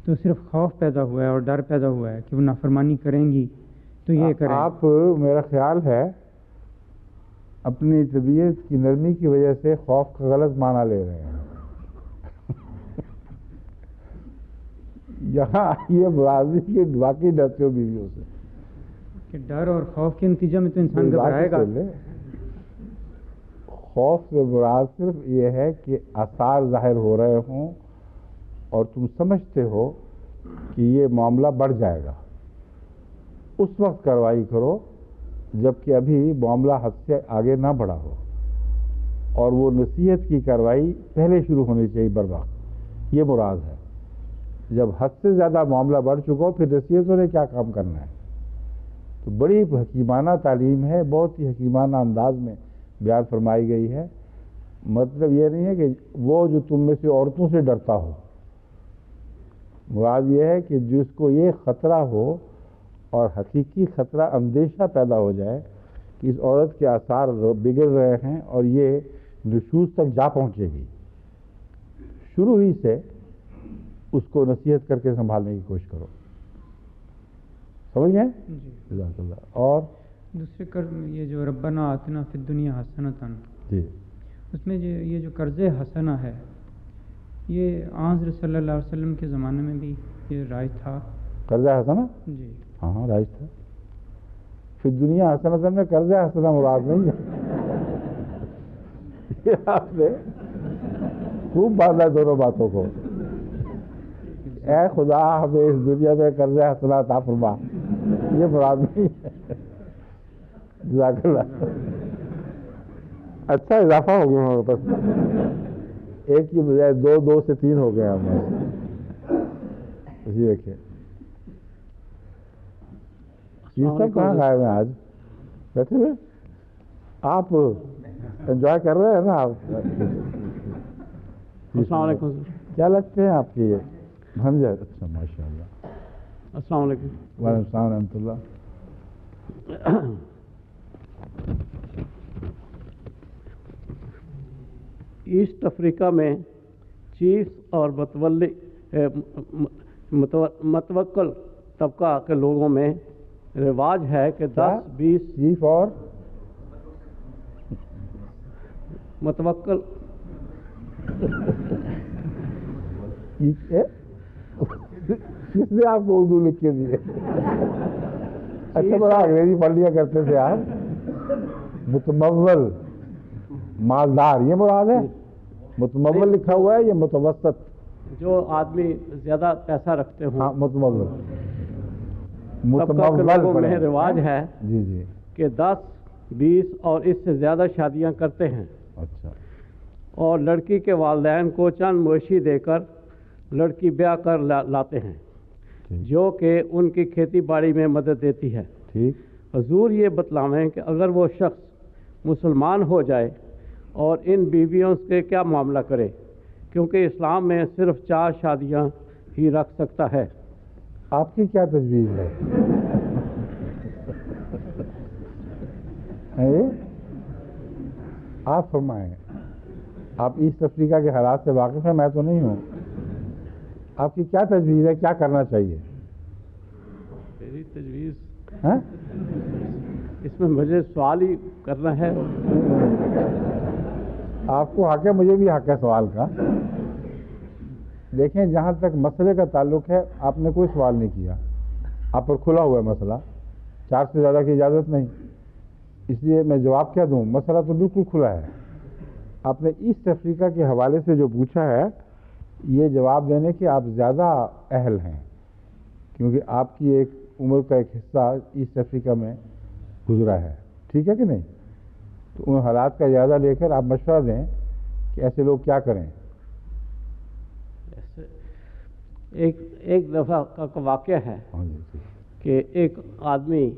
تو صرف خوف پیدا ہوا ہے اور ڈر پیدا ہوا ہے کہ وہ نافرمانی کریں گی تو یہ کریں۔ آپ میرا خیال ہے اپنی طبیعت کی نرمی کی وجہ سے خوف کا غلط معنی لے رہے ہیں۔ یہاں یہ واضح کہ واقعی ڈرتے ہو بیویوں سے، کہ ڈر اور خوف کے نتیجہ میں تو انسان گھبرائے گا۔ خوف سے مراد صرف یہ ہے کہ آثار ظاہر ہو رہے ہوں اور تم سمجھتے ہو کہ یہ معاملہ بڑھ جائے گا، اس وقت کارروائی کرو جبکہ ابھی معاملہ حد سے آگے نہ بڑھا ہو، اور وہ نصیحت کی کارروائی پہلے شروع ہونی چاہیے بر وقت، یہ مراد ہے۔ جب حد سے زیادہ معاملہ بڑھ چکا ہو پھر نصیحتوں نے کیا کام کرنا ہے؟ تو بڑی حکیمانہ تعلیم ہے، بہت ہی حکیمانہ انداز میں بیان فرمائی گئی ہے۔ مطلب یہ نہیں ہے کہ وہ جو تم میں سے عورتوں سے ڈرتا ہو، مراد یہ ہے کہ جس کو یہ خطرہ ہو اور حقیقی خطرہ اندیشہ پیدا ہو جائے کہ اس عورت کے آثار بگڑ رہے ہیں اور یہ نشوز تک جا پہنچے گی، شروع ہی سے اس کو نصیحت کر کے سنبھالنے کی کوشش کرو۔ سمجھ گئے؟ جزاک اللہ۔ اور دوسرے یہ جو ربنا آتنا فی الدنیا حسنۃ، جی اس میں جو یہ جو قرض حسنہ ہے، یہ حضرت صلی اللہ علیہ وسلم کے زمانے میں بھی یہ رائج تھا؟ قرض حسنہ؟ جی ہاں رائج تھا۔ فی الدنیا حسنۃ میں قرض حسنہ مراد نہیں ہے۔ یہ آپ نے خوب باندھا دونوں باتوں کو۔ اے خدا ہمیں اس دنیا میں قرض حسنہ عطا فرما، یہ مراد نہیں ہے۔ جزاک اللہ۔ اچھا اضافہ ہو گیا ہمارے پاس، ایک کی بجائے دو سے تین ہو گئے ہمارے۔ جی دیکھیے یہ سب کہاں غائب ہیں آج؟ بیٹھے ہوئے آپ انجوائے کر رہے ہیں نا آپ؟ السلام علیکم۔ کیا لگتے ہیں آپ کے یہ بھنجر؟ اچھا ماشاء اللہ۔ السلام علیکم۔ وعلیکم السلام ورحمۃ اللہ۔ ایسٹ افریقہ میں چیف اور متوکل طبقہ کے لوگوں میں رواج ہے کہ 10-20 چیف اور متوکل کس نے آپ کو اردو لکھ کے دیے؟ اچھا بڑا انگریزی پڑھ لیا کرتے تھے آپ؟ متمول مالدار یہ مراد ہے؟ متمول لکھا ہوا ہے یا متوسط؟ جو آدمی زیادہ پیسہ رکھتے ہوں. ہاں متمول. طبقہ کے لوگوں میں رواج ہے جی جی کہ 10 20 اور اس سے زیادہ شادیاں کرتے ہیں. اچھا. اور لڑکی کے والدین کو چند مویشی دے کر لڑکی بیاہ کر لاتے ہیں جو کہ ان کی کھیتی باڑی میں مدد دیتی ہے. ٹھیک. حضور یہ بتلاویں کہ اگر وہ شخص مسلمان ہو جائے اور ان بیویوں سے کیا معاملہ کرے، کیونکہ اسلام میں صرف 4 شادیاں ہی رکھ سکتا ہے. آپ کی کیا تجویز ہے؟ آپ فرمائیں. آپ ایسٹ افریقہ کے حالات سے واقف ہیں، میں تو نہیں ہوں. آپ کی کیا تجویز ہے، کیا کرنا چاہیے؟ میری تجویز ہاں؟ اس میں مجھے سوال ہی کرنا ہے. آپ کو حق ہے، مجھے بھی حق ہے سوال کا. دیکھیں جہاں تک مسئلے کا تعلق ہے آپ نے کوئی سوال نہیں کیا، آپ پر کھلا ہوا ہے مسئلہ. 4 سے زیادہ کی اجازت نہیں، اس لیے میں جواب کیا دوں؟ مسئلہ تو بالکل کھلا ہے. آپ نے ایسٹ افریقہ کے حوالے سے جو پوچھا ہے یہ جواب دینے کے آپ زیادہ اہل ہیں، کیونکہ آپ کی ایک عمر کا ایک حصہ ایسٹ افریقہ میں گزرا ہے. ٹھیک ہے کہ نہیں؟ تو ان حالات کا جائزہ لے کر آپ مشورہ دیں کہ ایسے لوگ کیا کریں. ایک دفعہ کا واقعہ ہے کہ ایک آدمی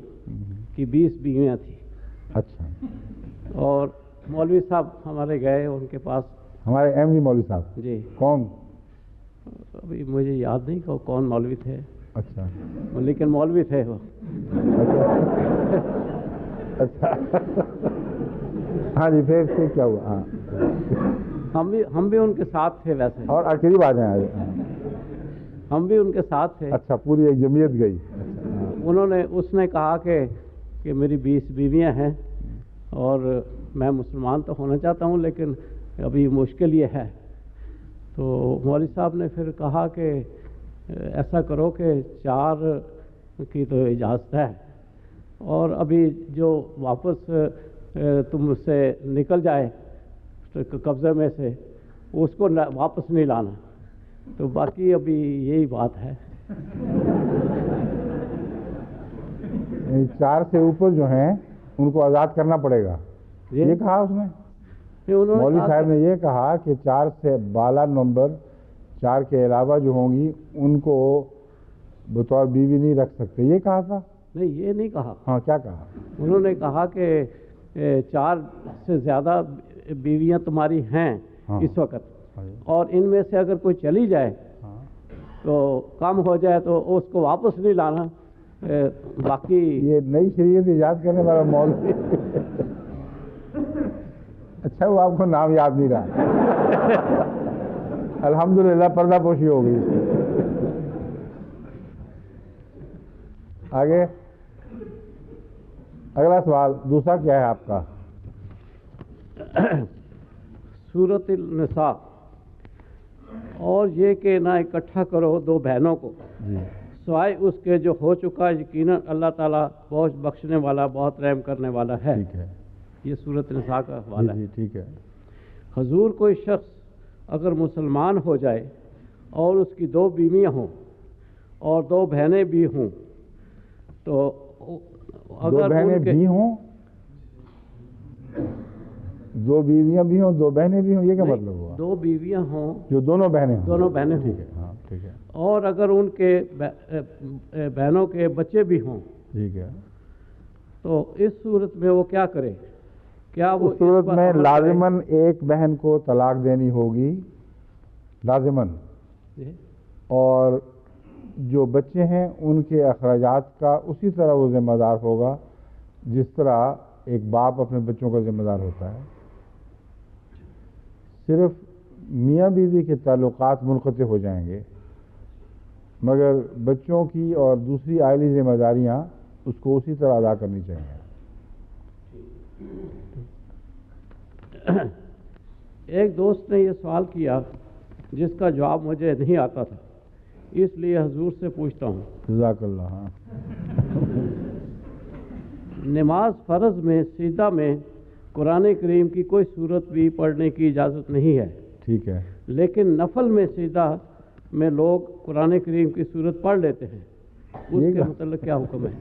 کی 20 بیویاں تھیں. اچھا. اور مولوی صاحب ہمارے گئے ان کے پاس. ہمارے ایم وی مولوی صاحب؟ جی. کون؟ ابھی مجھے یاد نہیں کہ کون مولوی تھے. اچھا. لیکن مولوی تھے وہ. اچھا. ہاں جی، پھر کیا ہوا؟ ہاں ہم بھی ان کے ساتھ تھے ویسے. اور آخری بات ہے ہم بھی ان کے ساتھ تھے. اچھا، پوری ایک جمعیت گئی. اس نے کہا کہ میری 20 بیویاں ہیں اور میں مسلمان تو ہونا چاہتا ہوں لیکن ابھی مشکل یہ ہے. تو مولوی صاحب نے پھر کہا کہ ایسا کرو کہ 4 کی تو اجازت ہے اور ابھی جو واپس تم سے نکل جائے قبضے میں سے اس کو واپس نہیں لانا. تو باقی ابھی یہی بات ہے. 4 سے اوپر جو ہیں ان کو آزاد کرنا پڑے گا، یہ کہا اس نے. مولوی صاحب نے یہ کہا کہ 4 سے بالا نمبر 4 کے علاوہ جو ہوں گی ان کو بطور بیوی نہیں رکھ سکتے، یہ کہا تھا. نہیں، یہ نہیں کہا. ہاں، کیا کہا؟ انہوں نے کہا کہ 4 سے زیادہ بیویاں تمہاری ہیں اس وقت اور ان میں سے اگر کوئی چلی جائے تو کم ہو جائے تو اس کو واپس نہیں لانا. باقی یہ نئی شریعت ایجاد کرنے والا مولوی. اچھا، وہ آپ کو نام یاد نہیں رہا. الحمدللہ پردہ پوشی ہو گئی. آگے اگلا سوال دوسرا کیا ہے آپ کا؟ سورۃ النساء. اور یہ کہ نہ اکٹھا کرو 2 بہنوں کو سوائے اس کے جو ہو چکا، یقیناً اللہ تعالیٰ بہت بخشنے والا بہت رحم کرنے والا ہے. ٹھیک ہے. یہ سورۃ النساء کا حوالہ ہے. ٹھیک ہے. حضور کوئی شخص اگر مسلمان ہو جائے اور اس کی 2 بیویاں ہوں اور 2 بہنیں بھی ہوں تو اگر 2 بہنیں بھی ہوں، 2 بیویاں بھی ہوں، 2 بہنیں بھی ہوں، یہ کیا مطلب ہوا؟ 2 بیویاں ہوں جو دونوں بہنیں ہوں. دونوں بہنیں ہوں. ٹھیک ہے. ہاں ٹھیک ہے. اور اگر ان کے بہنوں کے بچے بھی ہوں. ٹھیک ہے. تو اس صورت میں وہ کیا کرے؟ کیا وہ اس صورت میں لازماً ایک بہن کو طلاق دینی ہوگی، لازماً. اور جو بچے ہیں ان کے اخراجات کا اسی طرح وہ ذمہ دار ہوگا جس طرح ایک باپ اپنے بچوں کا ذمہ دار ہوتا ہے. صرف میاں بیوی کے تعلقات منقطع ہو جائیں گے مگر بچوں کی اور دوسری عائلی ذمہ داریاں اس کو اسی طرح ادا کرنی چاہیے. ایک دوست نے یہ سوال کیا جس کا جواب مجھے نہیں آتا تھا، اس لیے حضور سے پوچھتا ہوں. جزاک اللہ. ہاں. نماز فرض میں سجدہ میں قرآن کریم کی کوئی صورت بھی پڑھنے کی اجازت نہیں ہے، ٹھیک ہے، لیکن نفل میں سجدہ میں لوگ قرآن کریم کی صورت پڑھ لیتے ہیں، اس کے متعلق کیا حکم ہے؟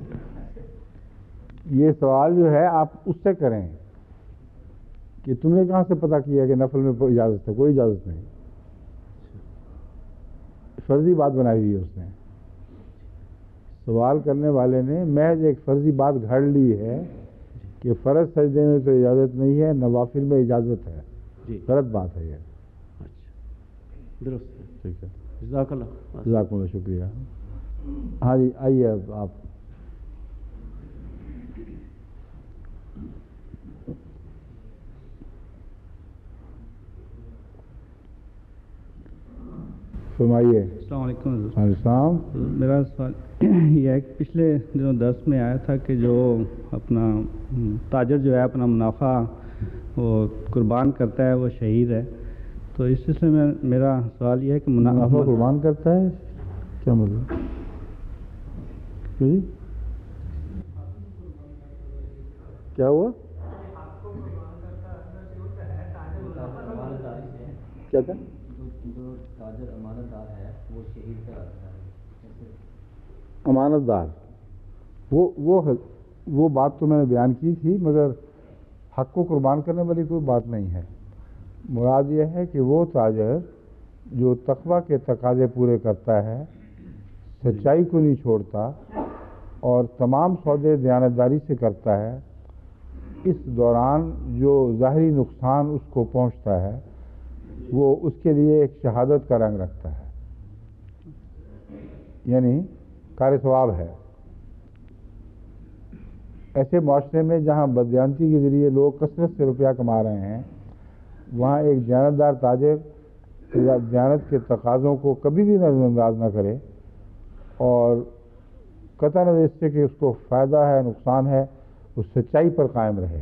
یہ سوال جو ہے آپ اس سے کریں کہ تم نے کہاں سے پتہ کیا کہ نفل میں اجازت ہے؟ کوئی اجازت نہیں، فرضی بات بنائی ہوئی ہے اس نے، سوال کرنے والے نے محض ایک فرضی بات گھڑ لی ہے کہ فرض سجدے میں تو اجازت نہیں ہے، نوافل میں اجازت ہے، غلط بات ہے یہ۔ اچھا، درست ہے، ٹھیک ہے، جزاک اللہ، جزاک اللہ، شکریہ۔ ہاں جی، آئیے اب آپ۔ فرمائیے۔ السلام علیکم حضور۔ السلام۔ میرا سوال یہ ہے کہ پچھلے دنوں درس میں آیا تھا کہ جو اپنا تاجر جو ہے اپنا منافع وہ قربان کرتا ہے وہ شہید ہے، تو اس سلسلے میں میرا سوال یہ ہے کہ منافع قربان کرتا ہے کیا مطلب؟ کیا ہوا؟ کیا تھا؟ جو تاجر امانت دار ہے وہ شہید کراتا ہے، امانت دار وہ بات تو میں نے بیان کی تھی، مگر حق کو قربان کرنے والی کوئی بات نہیں ہے۔ مراد یہ ہے کہ وہ تاجر جو تقویٰ کے تقاضے پورے کرتا ہے، سچائی کو نہیں چھوڑتا اور تمام سودے دیانتداری سے کرتا ہے، اس دوران جو ظاہری نقصان اس کو پہنچتا ہے وہ اس کے لیے ایک شہادت کا رنگ رکھتا ہے، یعنی کار ثواب ہے۔ ایسے معاشرے میں جہاں بددیانتی کے ذریعے لوگ کثرت سے روپیہ کما رہے ہیں، وہاں ایک دیانتدار تاجر دیانت کے تقاضوں کو کبھی بھی نظر انداز نہ کرے اور قطع نظر اس سے کہ اس کو فائدہ ہے نقصان ہے، اس سچائی پر قائم رہے۔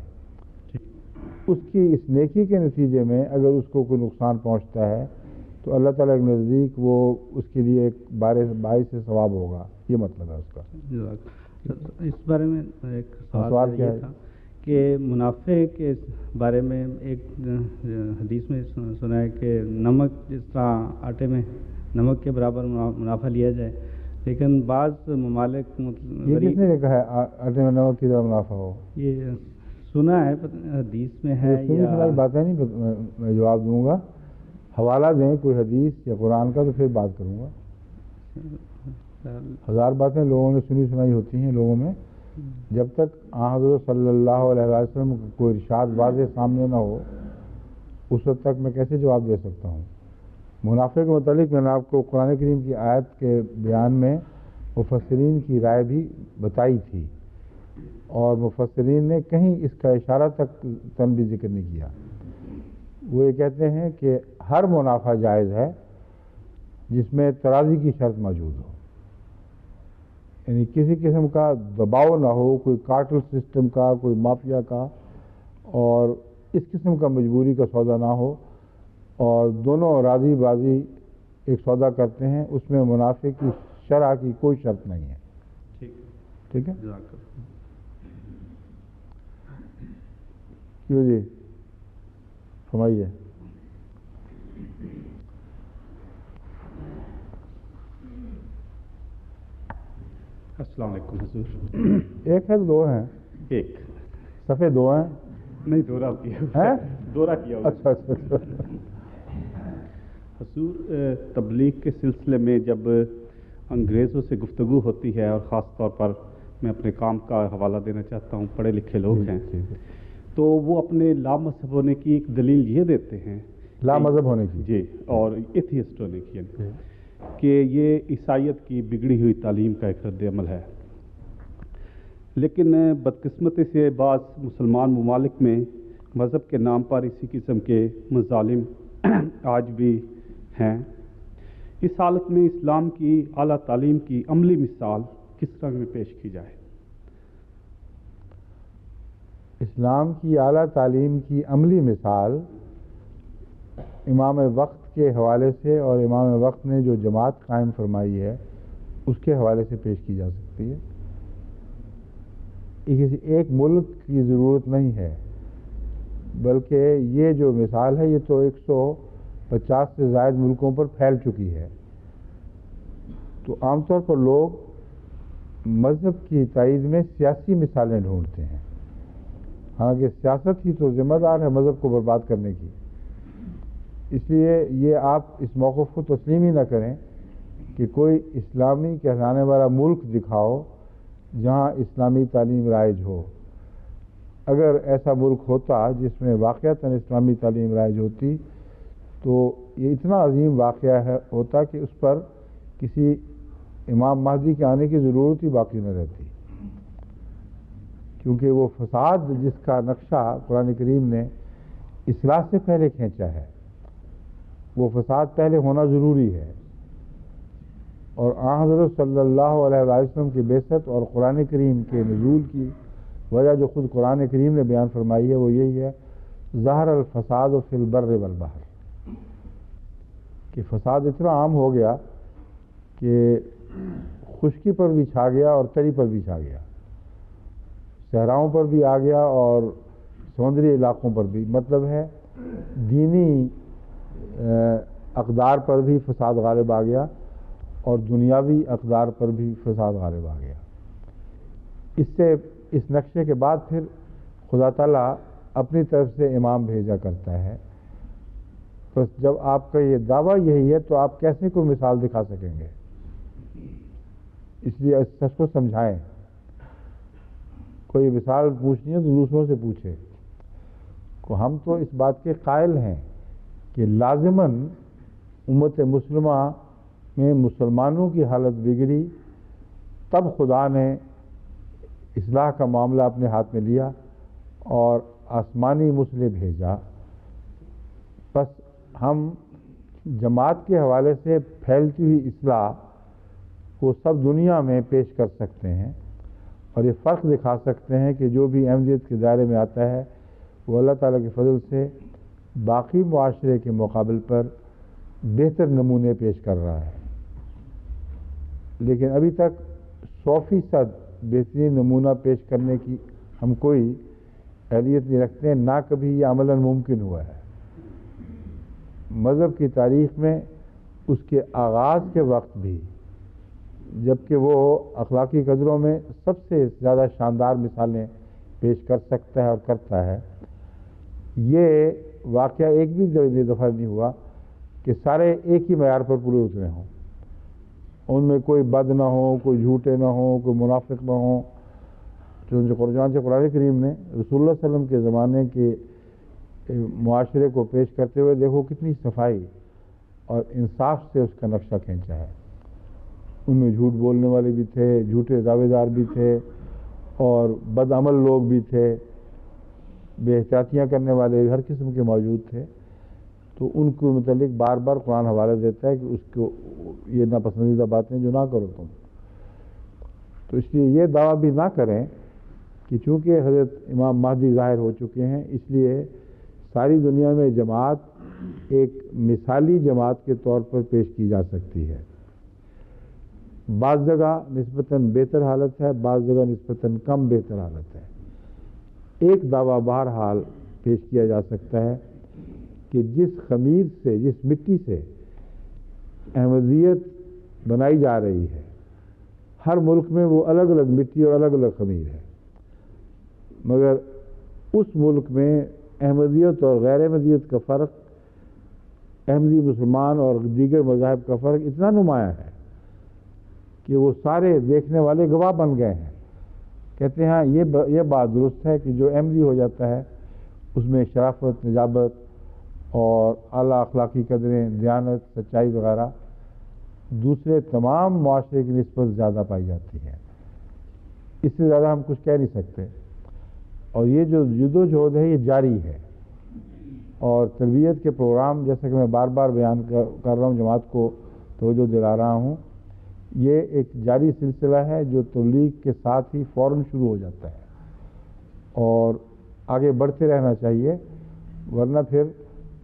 اس کی اس نیکی کے نتیجے میں اگر اس کو کوئی نقصان پہنچتا ہے تو اللہ تعالیٰ کے نزدیک وہ اس کے لیے ایک باعث ثواب ہوگا، یہ مطلب ہے اس کا۔ اس بارے میں ایک سوال کیا تھا کہ منافع کے بارے میں ایک حدیث میں سنا ہے کہ نمک جس طرح آٹے میں نمک کے برابر منافع لیا جائے، لیکن بعض ممالک یہ کس نے کہا ہے آٹے میں نمک کی طرح منافع ہو؟ یہ سنا ہے، حدیث میں ہے یا باتیں نہیں میں جواب دوں گا، حوالہ دیں کوئی حدیث یا قرآن کا تو پھر بات کروں گا۔ ہزار باتیں لوگوں نے سنی سنائی ہوتی ہیں لوگوں میں، جب تک حضرت صلی اللہ علیہ وسلم کوئی ارشاد واضح سامنے نہ ہو اس وقت تک میں کیسے جواب دے سکتا ہوں؟ منافع کے متعلق میں نے آپ کو قرآن کریم کی آیت کے بیان میں مفسرین کی رائے بھی بتائی تھی، اور مفسرین نے کہیں اس کا اشارہ تک بھی ذکر نہیں کیا۔ وہ یہ کہتے ہیں کہ ہر منافع جائز ہے جس میں ترازی کی شرط موجود ہو، یعنی کسی قسم کا دباؤ نہ ہو، کوئی کارٹل سسٹم کا، کوئی مافیا کا، اور اس قسم کا مجبوری کا سودا نہ ہو، اور دونوں راضی بازی ایک سودا کرتے ہیں، اس میں منافع کی شرح کی کوئی شرط نہیں ہے۔ ٹھیک ہے؟ کیوں جی فرمائیے۔ السلام علیکم حضور۔ ایک ہے دو ہیں؟ ایک صفحے دو ہیں؟ نہیں، دورہ کیا اچھا۔ حضور، تبلیغ کے سلسلے میں جب انگریزوں سے گفتگو ہوتی ہے، اور خاص طور پر میں اپنے کام کا حوالہ دینا چاہتا ہوں، پڑھے لکھے لوگ ہیں، تو وہ اپنے لا مذہب ہونے کی ایک دلیل یہ دیتے ہیں، لا مذہب ہونے کی، جی، اور ایتھیسٹ ہونے کی، کہ یہ عیسائیت کی بگڑی ہوئی تعلیم کا ایک رد عمل ہے۔ لیکن بدقسمتی سے بعض مسلمان ممالک میں مذہب کے نام پر اسی قسم کے مظالم آج بھی ہیں۔ اس حالت میں اسلام کی اعلیٰ تعلیم کی عملی مثال کس طرح میں پیش کی جائے؟ اسلام کی اعلیٰ تعلیم کی عملی مثال امام وقت کے حوالے سے، اور امام وقت نے جو جماعت قائم فرمائی ہے اس کے حوالے سے پیش کی جا سکتی ہے۔ کسی ایک ملک کی ضرورت نہیں ہے، بلکہ یہ جو مثال ہے یہ تو 150 سے زائد ملکوں پر پھیل چکی ہے۔ تو عام طور پر لوگ مذہب کی تائید میں سیاسی مثالیں ڈھونڈتے ہیں، حالانکہ سیاست ہی تو ذمہ دار ہے مذہب کو برباد کرنے کی۔ اس لیے یہ آپ اس موقف کو تسلیم ہی نہ کریں کہ کوئی اسلامی کہلانے والا ملک دکھاؤ جہاں اسلامی تعلیم رائج ہو۔ اگر ایسا ملک ہوتا جس میں واقعتاً اسلامی تعلیم رائج ہوتی تو یہ اتنا عظیم واقعہ ہوتا کہ اس پر کسی امام مہدی کے آنے کی ضرورت ہی باقی نہ رہتی، کیونکہ وہ فساد جس کا نقشہ قرآن کریم نے اصلاح سے پہلے کھینچا ہے، وہ فساد پہلے ہونا ضروری ہے۔ اور آن حضرت صلی اللہ علیہ وسلم کی بعثت اور قرآن کریم کے نزول کی وجہ جو خود قرآن کریم نے بیان فرمائی ہے وہ یہی ہے، ظہر الفساد فی البر والبحر، کہ فساد اتنا عام ہو گیا کہ خشکی پر بھی چھا گیا اور تری پر بھی چھا گیا، صحراؤں پر بھی آ گیا اور سمندری علاقوں پر بھی، مطلب ہے دینی اقدار پر بھی فساد غالب آ گیا اور دنیاوی اقدار پر بھی فساد غالب آ گیا۔ اس نقشے کے بعد پھر خدا تعالیٰ اپنی طرف سے امام بھیجا کرتا ہے۔ بس جب آپ کا یہ دعویٰ یہی ہے تو آپ کیسے کوئی مثال دکھا سکیں گے؟ اس لیے اس سچ کو سمجھائیں، کوئی مثال پوچھنی ہے تو دوسروں سے پوچھے۔ ہم تو اس بات کے قائل ہیں کہ لازماً امت مسلمہ میں مسلمانوں کی حالت بگڑی، تب خدا نے اصلاح کا معاملہ اپنے ہاتھ میں لیا اور آسمانی مصلح بھیجا۔ بس ہم جماعت کے حوالے سے پھیلتی ہوئی اصلاح کو سب دنیا میں پیش کر سکتے ہیں اور یہ فرق دکھا سکتے ہیں کہ جو بھی احمدیت کے دائرے میں آتا ہے وہ اللہ تعالیٰ کے فضل سے باقی معاشرے کے مقابل پر بہتر نمونے پیش کر رہا ہے، لیکن ابھی تک 100% بہترین نمونہ پیش کرنے کی ہم کوئی اہلیت نہیں رکھتے ہیں، نہ کبھی یہ عملاً ممکن ہوا ہے۔ مذہب کی تاریخ میں اس کے آغاز کے وقت بھی، جبکہ وہ اخلاقی قدروں میں سب سے زیادہ شاندار مثالیں پیش کر سکتا ہے اور کرتا ہے، یہ واقعہ ایک بھی دفعہ نہیں ہوا کہ سارے ایک ہی معیار پر پورے اترے ہوں، ان میں کوئی بد نہ ہو، کوئی جھوٹے نہ ہوں، کوئی منافق نہ ہوں۔ چنانچہ قرآن کریم نے رسول اللہ صلی اللہ علیہ وسلم کے زمانے کے معاشرے کو پیش کرتے ہوئے دیکھو کتنی صفائی اور انصاف سے اس کا نقشہ کھینچا ہے۔ ان میں جھوٹ بولنے والے بھی تھے، جھوٹے دعوے دار بھی تھے اور بد عمل لوگ بھی تھے، بے احتیاطیاں کرنے والے ہر قسم کے موجود تھے۔ تو ان کے متعلق بار بار قرآن حوالہ دیتا ہے کہ اس کو یہ ناپسندیدہ باتیں جو نہ کرو تم۔ تو اس لیے یہ دعویٰ بھی نہ کریں کہ چونکہ حضرت امام مہدی ظاہر ہو چکے ہیں اس لیے ساری دنیا میں جماعت ایک مثالی جماعت کے طور پر پیش کی جا سکتی ہے۔ بعض جگہ نسبتاً بہتر حالت ہے، بعض جگہ نسبتاً کم بہتر حالت ہے۔ ایک دعویٰ بہرحال پیش کیا جا سکتا ہے کہ جس خمیر سے، جس مٹی سے احمدیت بنائی جا رہی ہے، ہر ملک میں وہ الگ الگ مٹی اور الگ الگ خمیر ہے، مگر اس ملک میں احمدیت اور غیر احمدیت کا فرق، احمدی مسلمان اور دیگر مذاہب کا فرق اتنا نمایاں ہے کہ وہ سارے دیکھنے والے گواہ بن گئے ہیں، کہتے ہیں یہ بات درست ہے کہ جو احمدی ہو جاتا ہے اس میں شرافت، نجابت اور اعلیٰ اخلاقی قدریں، دیانت، سچائی وغیرہ دوسرے تمام معاشرے کی نسبت زیادہ پائی جاتی ہیں۔ اس سے زیادہ ہم کچھ کہہ نہیں سکتے، اور یہ جو جد و جہد ہے یہ جاری ہے، اور تربیت کے پروگرام جیسا کہ میں بار بار بیان کر رہا ہوں، جماعت کو توجہ دلا رہا ہوں، یہ ایک جاری سلسلہ ہے جو تبلیغ کے ساتھ ہی فوراً شروع ہو جاتا ہے اور آگے بڑھتے رہنا چاہیے، ورنہ پھر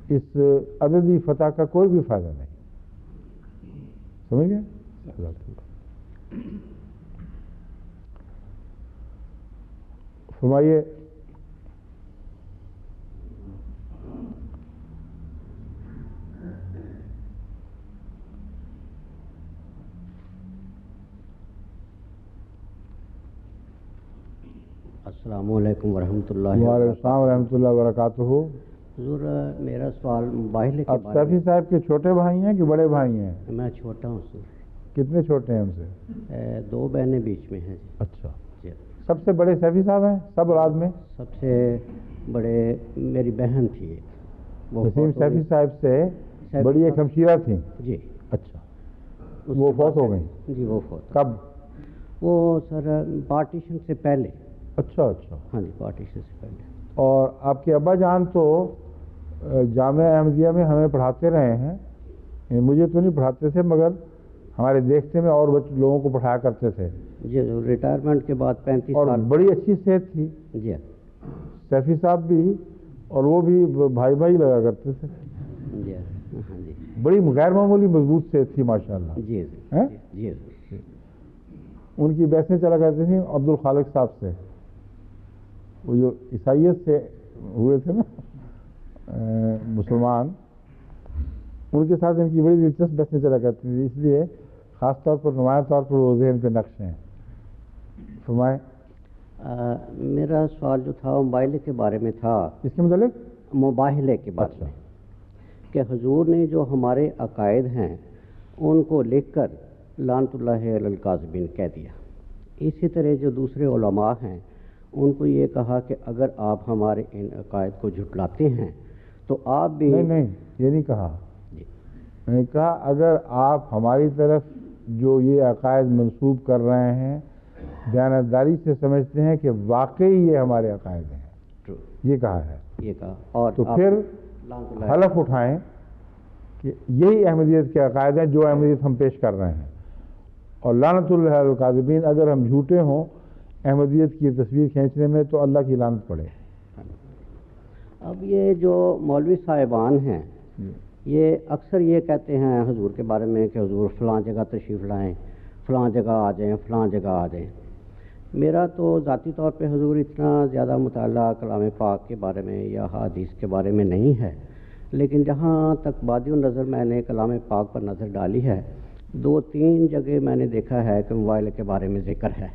اس عددی فتح کا کوئی بھی فائدہ نہیں۔ سمجھ گئے؟ فرمائیے السلام علیکم ورحمۃ اللہ وعلیکم السلام ورحمۃ اللہ وبرکاتہ. حضور میرا سوال مباحلے کے آپ بارے سیفی صاحب کے چھوٹے بھائی ہیں کہ بڑے بھائی ہیں؟ میں چھوٹا ہوں سر. کتنے چھوٹے ہیں ان سے؟ 2 بہنیں بیچ میں ہیں جی. اچھا. جی. سب سے بڑے سیفی صاحب ہیں سب اولاد میں؟ سب سے بڑے میری بہن تھی وسیم سیفی صاحب سے بڑی ایک ہمشیرہ تھیں. جی. اچھا. وہ فوت ہو گئیں؟ جی وہ فوت. کب؟ وہ سر پارٹیشن سے پہلے. اچھا اچھا. ہاں جی پارٹیشن سے پہلے. اور آپ کے ابا جان تو جامعہ احمدیہ میں ہمیں پڑھاتے رہے ہیں. مجھے تو نہیں پڑھاتے تھے مگر ہمارے دیکھتے میں اور لوگوں کو پڑھایا کرتے تھے. جی ریٹائرمنٹ کے بعد 35 اور سال. بڑی اچھی صحت تھی. جی. سیفی صاحب بھی اور وہ بھی بھائی بھائی لگا کرتے تھے. جی. ہاں جی. بڑی غیر معمولی مضبوط صحت تھی ماشاء اللہ. جی جی. ان کی بحثیں چلا کرتی تھیں عبد الخالق صاحب سے، وہ جو عیسائیت سے ہوئے تھے نا مسلمان، ان کے ساتھ ان کی بڑی دلچسپ بحثیں چلا کرتی تھیں. اس لیے خاص طور پر نمایاں طور پر وہ ذہن پہ نقش ہیں. فرمائیں. میرا سوال جو تھا مباحلے کے بارے میں تھا. اس کے متعلق؟ مباحلے کے بارے میں کہ حضور نے جو ہمارے عقائد ہیں ان کو لکھ کر لعنت اللہ علی الکاذبین کہہ دیا. اسی طرح جو دوسرے علماء ہیں ان کو یہ کہا کہ اگر آپ ہمارے ان عقائد کو جھٹلاتے ہیں تو آپ بھی. نہیں یہ نہیں کہا. میں نے کہا اگر آپ ہماری طرف جو یہ عقائد منسوب کر رہے ہیں دیانتداری سے سمجھتے ہیں کہ واقعی یہ ہمارے عقائد ہیں، یہ کہا ہے. یہ کہا. اور تو پھر حلف اٹھائیں کہ یہی احمدیت کے عقائد ہیں جو احمدیت ہم پیش کر رہے ہیں. اور لعنت اللہ علی الکاذبین، اگر ہم جھوٹے ہوں احمدیت کی تصویر کھینچنے میں تو اللہ کی لعنت پڑے. اب یہ جو مولوی صاحبان ہیں یہ اکثر یہ کہتے ہیں حضور کے بارے میں کہ حضور فلاں جگہ تشریف لائیں، فلاں جگہ آ جائیں، فلاں جگہ آ جائیں. میرا تو ذاتی طور پہ حضور اتنا زیادہ مطالعہ کلام پاک کے بارے میں یا حدیث کے بارے میں نہیں ہے، لیکن جہاں تک بادی النظر میں نے کلام پاک پر نظر ڈالی ہے 2-3 جگہ میں نے دیکھا ہے کہ مباحلے کے بارے میں ذکر ہے.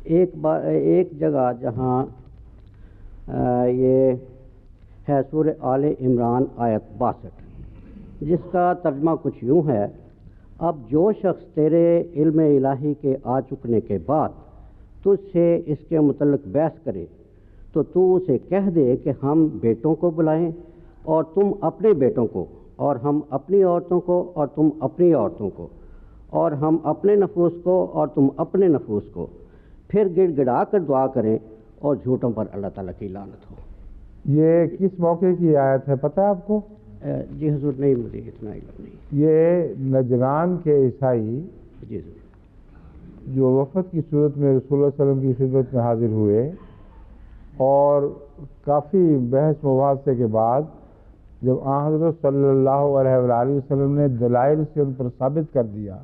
ایک جگہ جہاں یہ ہے سورہ آل عمران آیت 62، جس کا ترجمہ کچھ یوں ہے: اب جو شخص تیرے علم الہی کے آ چکنے کے بعد تجھ سے اس کے متعلق بحث کرے تو تو اسے کہہ دے کہ ہم بیٹوں کو بلائیں اور تم اپنے بیٹوں کو، اور ہم اپنی عورتوں کو اور تم اپنی عورتوں کو، اور ہم اپنے نفوس کو اور تم اپنے نفوس کو، پھر گڑ گڑا کر دعا کریں اور جھوٹوں پر اللہ تعالیٰ کی لعنت ہو. یہ کس موقع کی آیت ہے پتہ ہے آپ کو؟ جی حضور نہیں، مجھے اتنا علم نہیں. یہ نجران کے عیسائی جی حضور جو وفد کی صورت میں رسول اللہ صلی اللہ علیہ وسلم کی خدمت میں حاضر ہوئے اور کافی بحث مباحثے کے بعد جب آن حضرت صلی اللہ علیہ وآلہ وسلم نے دلائل سے ان پر ثابت کر دیا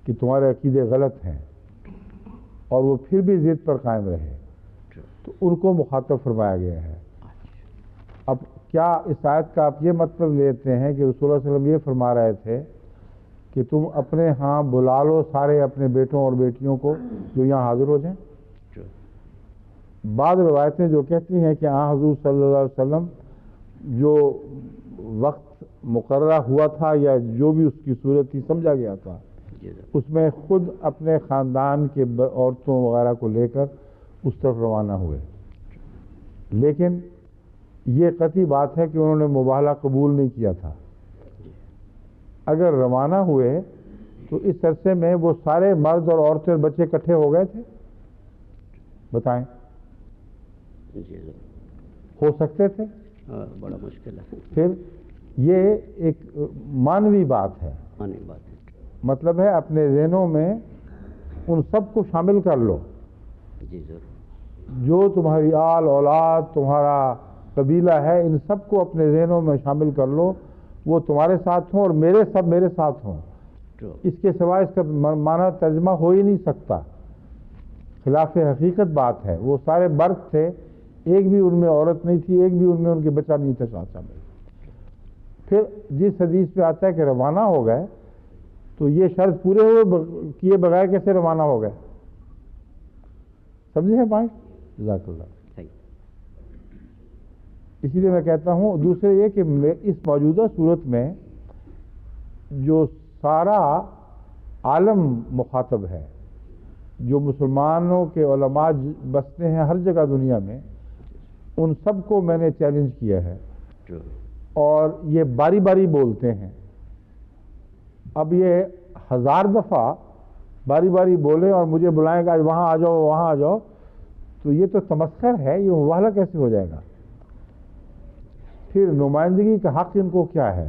کہ تمہارے عقیدے غلط ہیں اور وہ پھر بھی ضد پر قائم رہے تو ان کو مخاطب فرمایا گیا ہے. اب کیا اس آیت کا آپ یہ مطلب لیتے ہیں کہ رسول اللہ صلی اللہ علیہ وسلم یہ فرما رہے تھے کہ تم اپنے ہاں بلا لو سارے اپنے بیٹوں اور بیٹیوں کو جو یہاں حاضر ہو جائیں؟ بعض روایتیں جو کہتی ہیں کہ حضور صلی اللہ علیہ وسلم جو وقت مقررہ ہوا تھا یا جو بھی اس کی صورت تھی سمجھا گیا تھا اس میں خود اپنے خاندان کے عورتوں وغیرہ کو لے کر اس طرف روانہ ہوئے. لیکن یہ قطعی بات ہے کہ انہوں نے مباحلہ قبول نہیں کیا تھا. اگر روانہ ہوئے تو اس عرصے میں وہ سارے مرد اور عورتیں اور بچے اکٹھے ہو گئے تھے؟ بتائیں. ہو سکتے تھے؟ بڑا مشکل ہے. پھر یہ ایک مانوی بات ہے. مطلب ہے اپنے ذہنوں میں ان سب کو شامل کر لو. جی ضرور. جو تمہاری آل اولاد تمہارا قبیلہ ہے ان سب کو اپنے ذہنوں میں شامل کر لو، وہ تمہارے ساتھ ہوں اور میرے ساتھ ہوں. اس کے سوائے اس کا معنی ترجمہ ہو ہی نہیں سکتا. خلاف حقیقت بات ہے. وہ سارے برق تھے، ایک بھی ان میں عورت نہیں تھی، ایک بھی ان میں ان کے بچہ نہیں تھا شامل. پھر جس حدیث پہ آتا ہے کہ روانہ ہو گئے تو یہ شرط پورے ہوئے کیے بغیر کیسے روانہ ہو گئے؟ سمجھے ہیں پوائنٹ؟ جزاک اللہ. اسی لیے میں کہتا ہوں دوسرے یہ کہ اس موجودہ صورت میں جو سارا عالم مخاطب ہے، جو مسلمانوں کے علماء بستے ہیں ہر جگہ دنیا میں، ان سب کو میں نے چیلنج کیا ہے اور یہ باری باری بولتے ہیں. اب یہ 1000 دفعہ باری باری بولے اور مجھے بلائیں گا وہاں آ جاؤ وہاں آ جاؤ، تو یہ تو تمسخر ہے، یہ مباہلہ کیسے ہو جائے گا؟ پھر نمائندگی کا حق ان کو کیا ہے،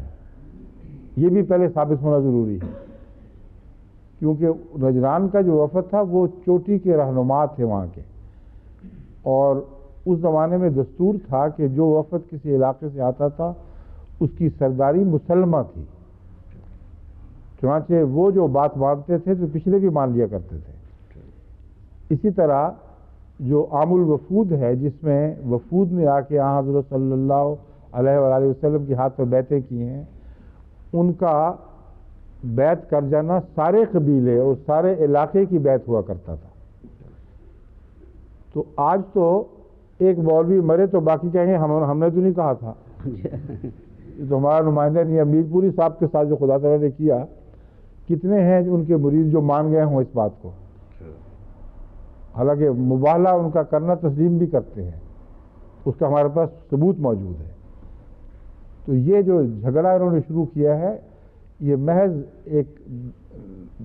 یہ بھی پہلے ثابت ہونا ضروری ہے. کیونکہ نجران کا جو وفد تھا وہ چوٹی کے رہنما تھے وہاں کے، اور اس زمانے میں دستور تھا کہ جو وفد کسی علاقے سے آتا تھا اس کی سرداری مسلمہ تھی. چنانچہ وہ جو بات مانتے تھے تو پچھلے بھی مان لیا کرتے تھے. اسی طرح جو عام الوفود ہے، جس میں وفود نے آ کے حضرت صلی اللہ علیہ وآلہ وسلم کے ہاتھ پر بیعتیں کی ہیں، ان کا بیعت کر جانا سارے قبیلے اور سارے علاقے کی بیعت ہوا کرتا تھا. تو آج تو ایک مولوی مرے تو باقی کہیں گے ہم نے تو نہیں کہا تھا. تو ہمارا نمائندہ نہیں، امیر پوری صاحب کے ساتھ جو خدا تعالیٰ نے کیا، کتنے ہیں ان کے مرید جو مان گئے ہوں اس بات کو، حالانکہ مباہلہ ان کا کرنا تسلیم بھی کرتے ہیں، اس کا ہمارے پاس ثبوت موجود ہے. تو یہ جو جھگڑا انہوں نے شروع کیا ہے یہ محض ایک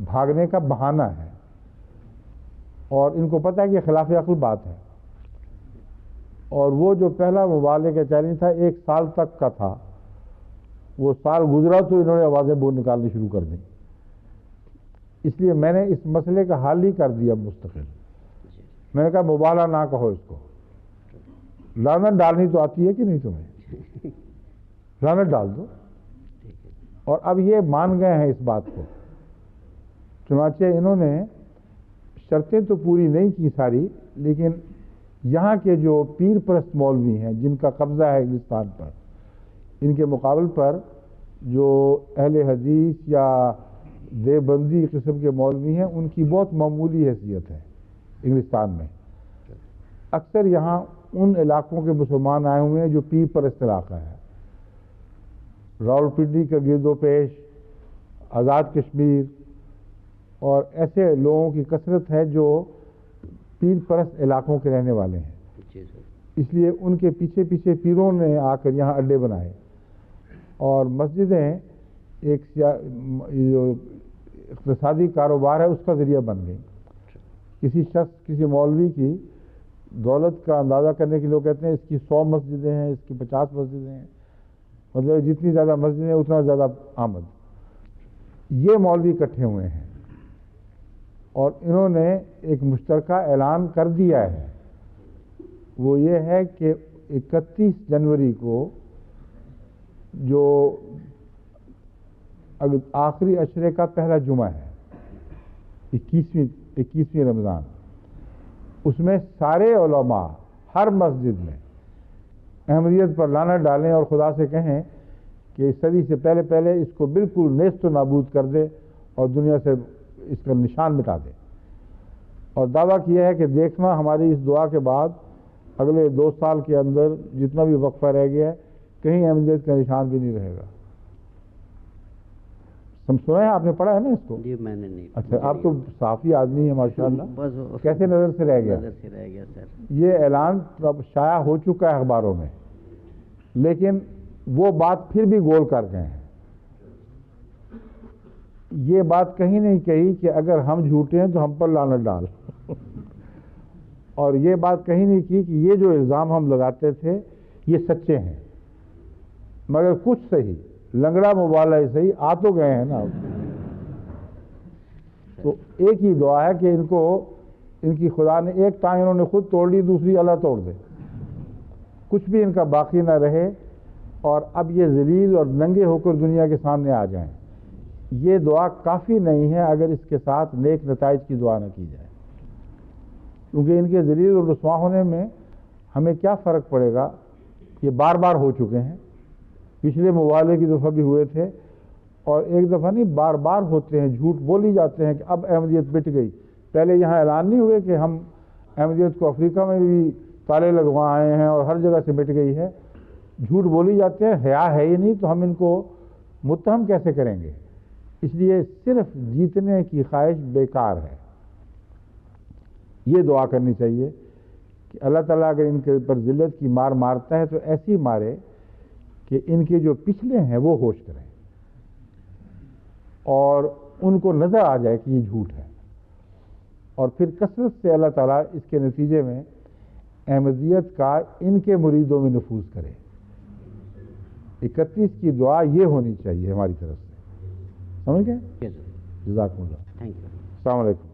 بھاگنے کا بہانہ ہے، اور ان کو پتہ ہے کہ خلاف عقل بات ہے. اور وہ جو پہلا مباہلے کا چیلنج تھا 1 سال تک کا تھا، وہ سال گزرا تو انہوں نے آوازیں بول نکالنی شروع کر دیں. اس لیے میں نے اس مسئلے کا حل ہی کر دیا مستقل. میں نے کہا مباہلہ نہ کہو اس کو، لعنت ڈالنی تو آتی ہے کہ نہیں تمہیں؟ لعنت ڈال دو. اور اب یہ مان گئے ہیں اس بات کو. چنانچہ انہوں نے شرطیں تو پوری نہیں کی ساری، لیکن یہاں کے جو پیر پرست مولوی ہیں جن کا قبضہ ہے انگلستان پر، ان کے مقابل پر جو اہل حدیث یا دیوبندی قسم کے مولوی ہیں ان کی بہت معمولی حیثیت ہے انگلستان میں. اکثر یہاں ان علاقوں کے مسلمان آئے ہوئے ہیں جو پیر پرست علاقہ ہے، راولپنڈی کا گرد و پیش، آزاد کشمیر، اور ایسے لوگوں کی کثرت ہے جو پیر پرست علاقوں کے رہنے والے ہیں. اس لیے ان کے پیچھے پیچھے پیروں نے آ کر یہاں اڈے بنائے، اور مسجدیں ایک جو اقتصادی کاروبار ہے اس کا ذریعہ بن گئی. کسی شخص کسی مولوی کی دولت کا اندازہ کرنے کے لوگ کہتے ہیں اس کی 100 مسجدیں ہیں، اس کی 50 مسجدیں ہیں، مطلب جتنی زیادہ مسجدیں ہیں اتنا زیادہ آمد. یہ مولوی اکٹھے ہوئے ہیں اور انہوں نے ایک مشترکہ اعلان کر دیا ہے. وہ یہ ہے کہ 31 جنوری کو جو آخری عشرے کا پہلا جمعہ ہے، 21ویں رمضان، اس میں سارے علماء ہر مسجد میں احمدیت پر لعنت ڈالیں اور خدا سے کہیں کہ اس صدی سے پہلے پہلے اس کو بالکل نیست و نابود کر دے اور دنیا سے اس کا نشان مٹا دے. اور دعویٰ کیا ہے کہ دیکھنا ہماری اس دعا کے بعد اگلے 2 سال کے اندر جتنا بھی وقفہ رہ گیا ہے کہیں احمدیت کا نشان بھی نہیں رہے گا. ہم سنا ہے، آپ نے پڑھا ہے نا اس کو؟ جی میں نے نہیں. اچھا، آپ تو صافی آدمی ہیں ماشاءاللہ. کیسے نظر سے رہ گیا؟ نظر سے رہ گیا سر. یہ اعلان شائع ہو چکا ہے اخباروں میں، لیکن وہ بات پھر بھی گول کر گئے ہیں. یہ بات کہیں نہیں کہی کہ اگر ہم جھوٹے ہیں تو ہم پر لعنت ڈال، اور یہ بات کہیں نہیں کی کہ یہ جو الزام ہم لگاتے تھے یہ سچے ہیں. مگر کچھ صحیح لنگڑا مبالہ صحیح آ تو گئے ہیں نا. تو ایک ہی دعا ہے کہ ان کی خدا نے ایک ٹانگ انہوں نے خود توڑ لی، دوسری اللہ توڑ دے، کچھ بھی ان کا باقی نہ رہے، اور اب یہ ذلیل اور ننگے ہو کر دنیا کے سامنے آ جائیں. یہ دعا کافی نہیں ہے اگر اس کے ساتھ نیک نتائج کی دعا نہ کی جائے، کیونکہ ان کے ذلیل اور رسوا ہونے میں ہمیں کیا فرق پڑے گا؟ یہ بار بار ہو چکے ہیں، پچھلے مباہلے کی دفعہ بھی ہوئے تھے، اور ایک دفعہ نہیں بار بار ہوتے ہیں. جھوٹ بولی جاتے ہیں کہ اب احمدیت مٹ گئی. پہلے یہاں اعلان نہیں ہوئے کہ ہم احمدیت کو افریقہ میں بھی تالے لگوائے ہیں اور ہر جگہ سے مٹ گئی ہے، جھوٹ بولی جاتے ہیں، حیا ہے ہی نہیں، تو ہم ان کو متہم کیسے کریں گے؟ اس لیے صرف جیتنے کی خواہش بیکار ہے۔ یہ دعا کرنی چاہیے کہ اللہ تعالیٰ اگر ان کے اوپر ذلت کی مار مارتا ہے تو ایسی مارے کہ ان کے جو پچھلے ہیں وہ ہوش کریں اور ان کو نظر آ جائے کہ یہ جھوٹ ہے، اور پھر کثرت سے اللہ تعالیٰ اس کے نتیجے میں احمدیت کا ان کے مریدوں میں نفوذ کرے۔ 31 کی دعا یہ ہونی چاہیے ہماری طرف سے، سمجھ گئے؟ جزاکم اللہ، تھینک یو۔ السلام علیکم۔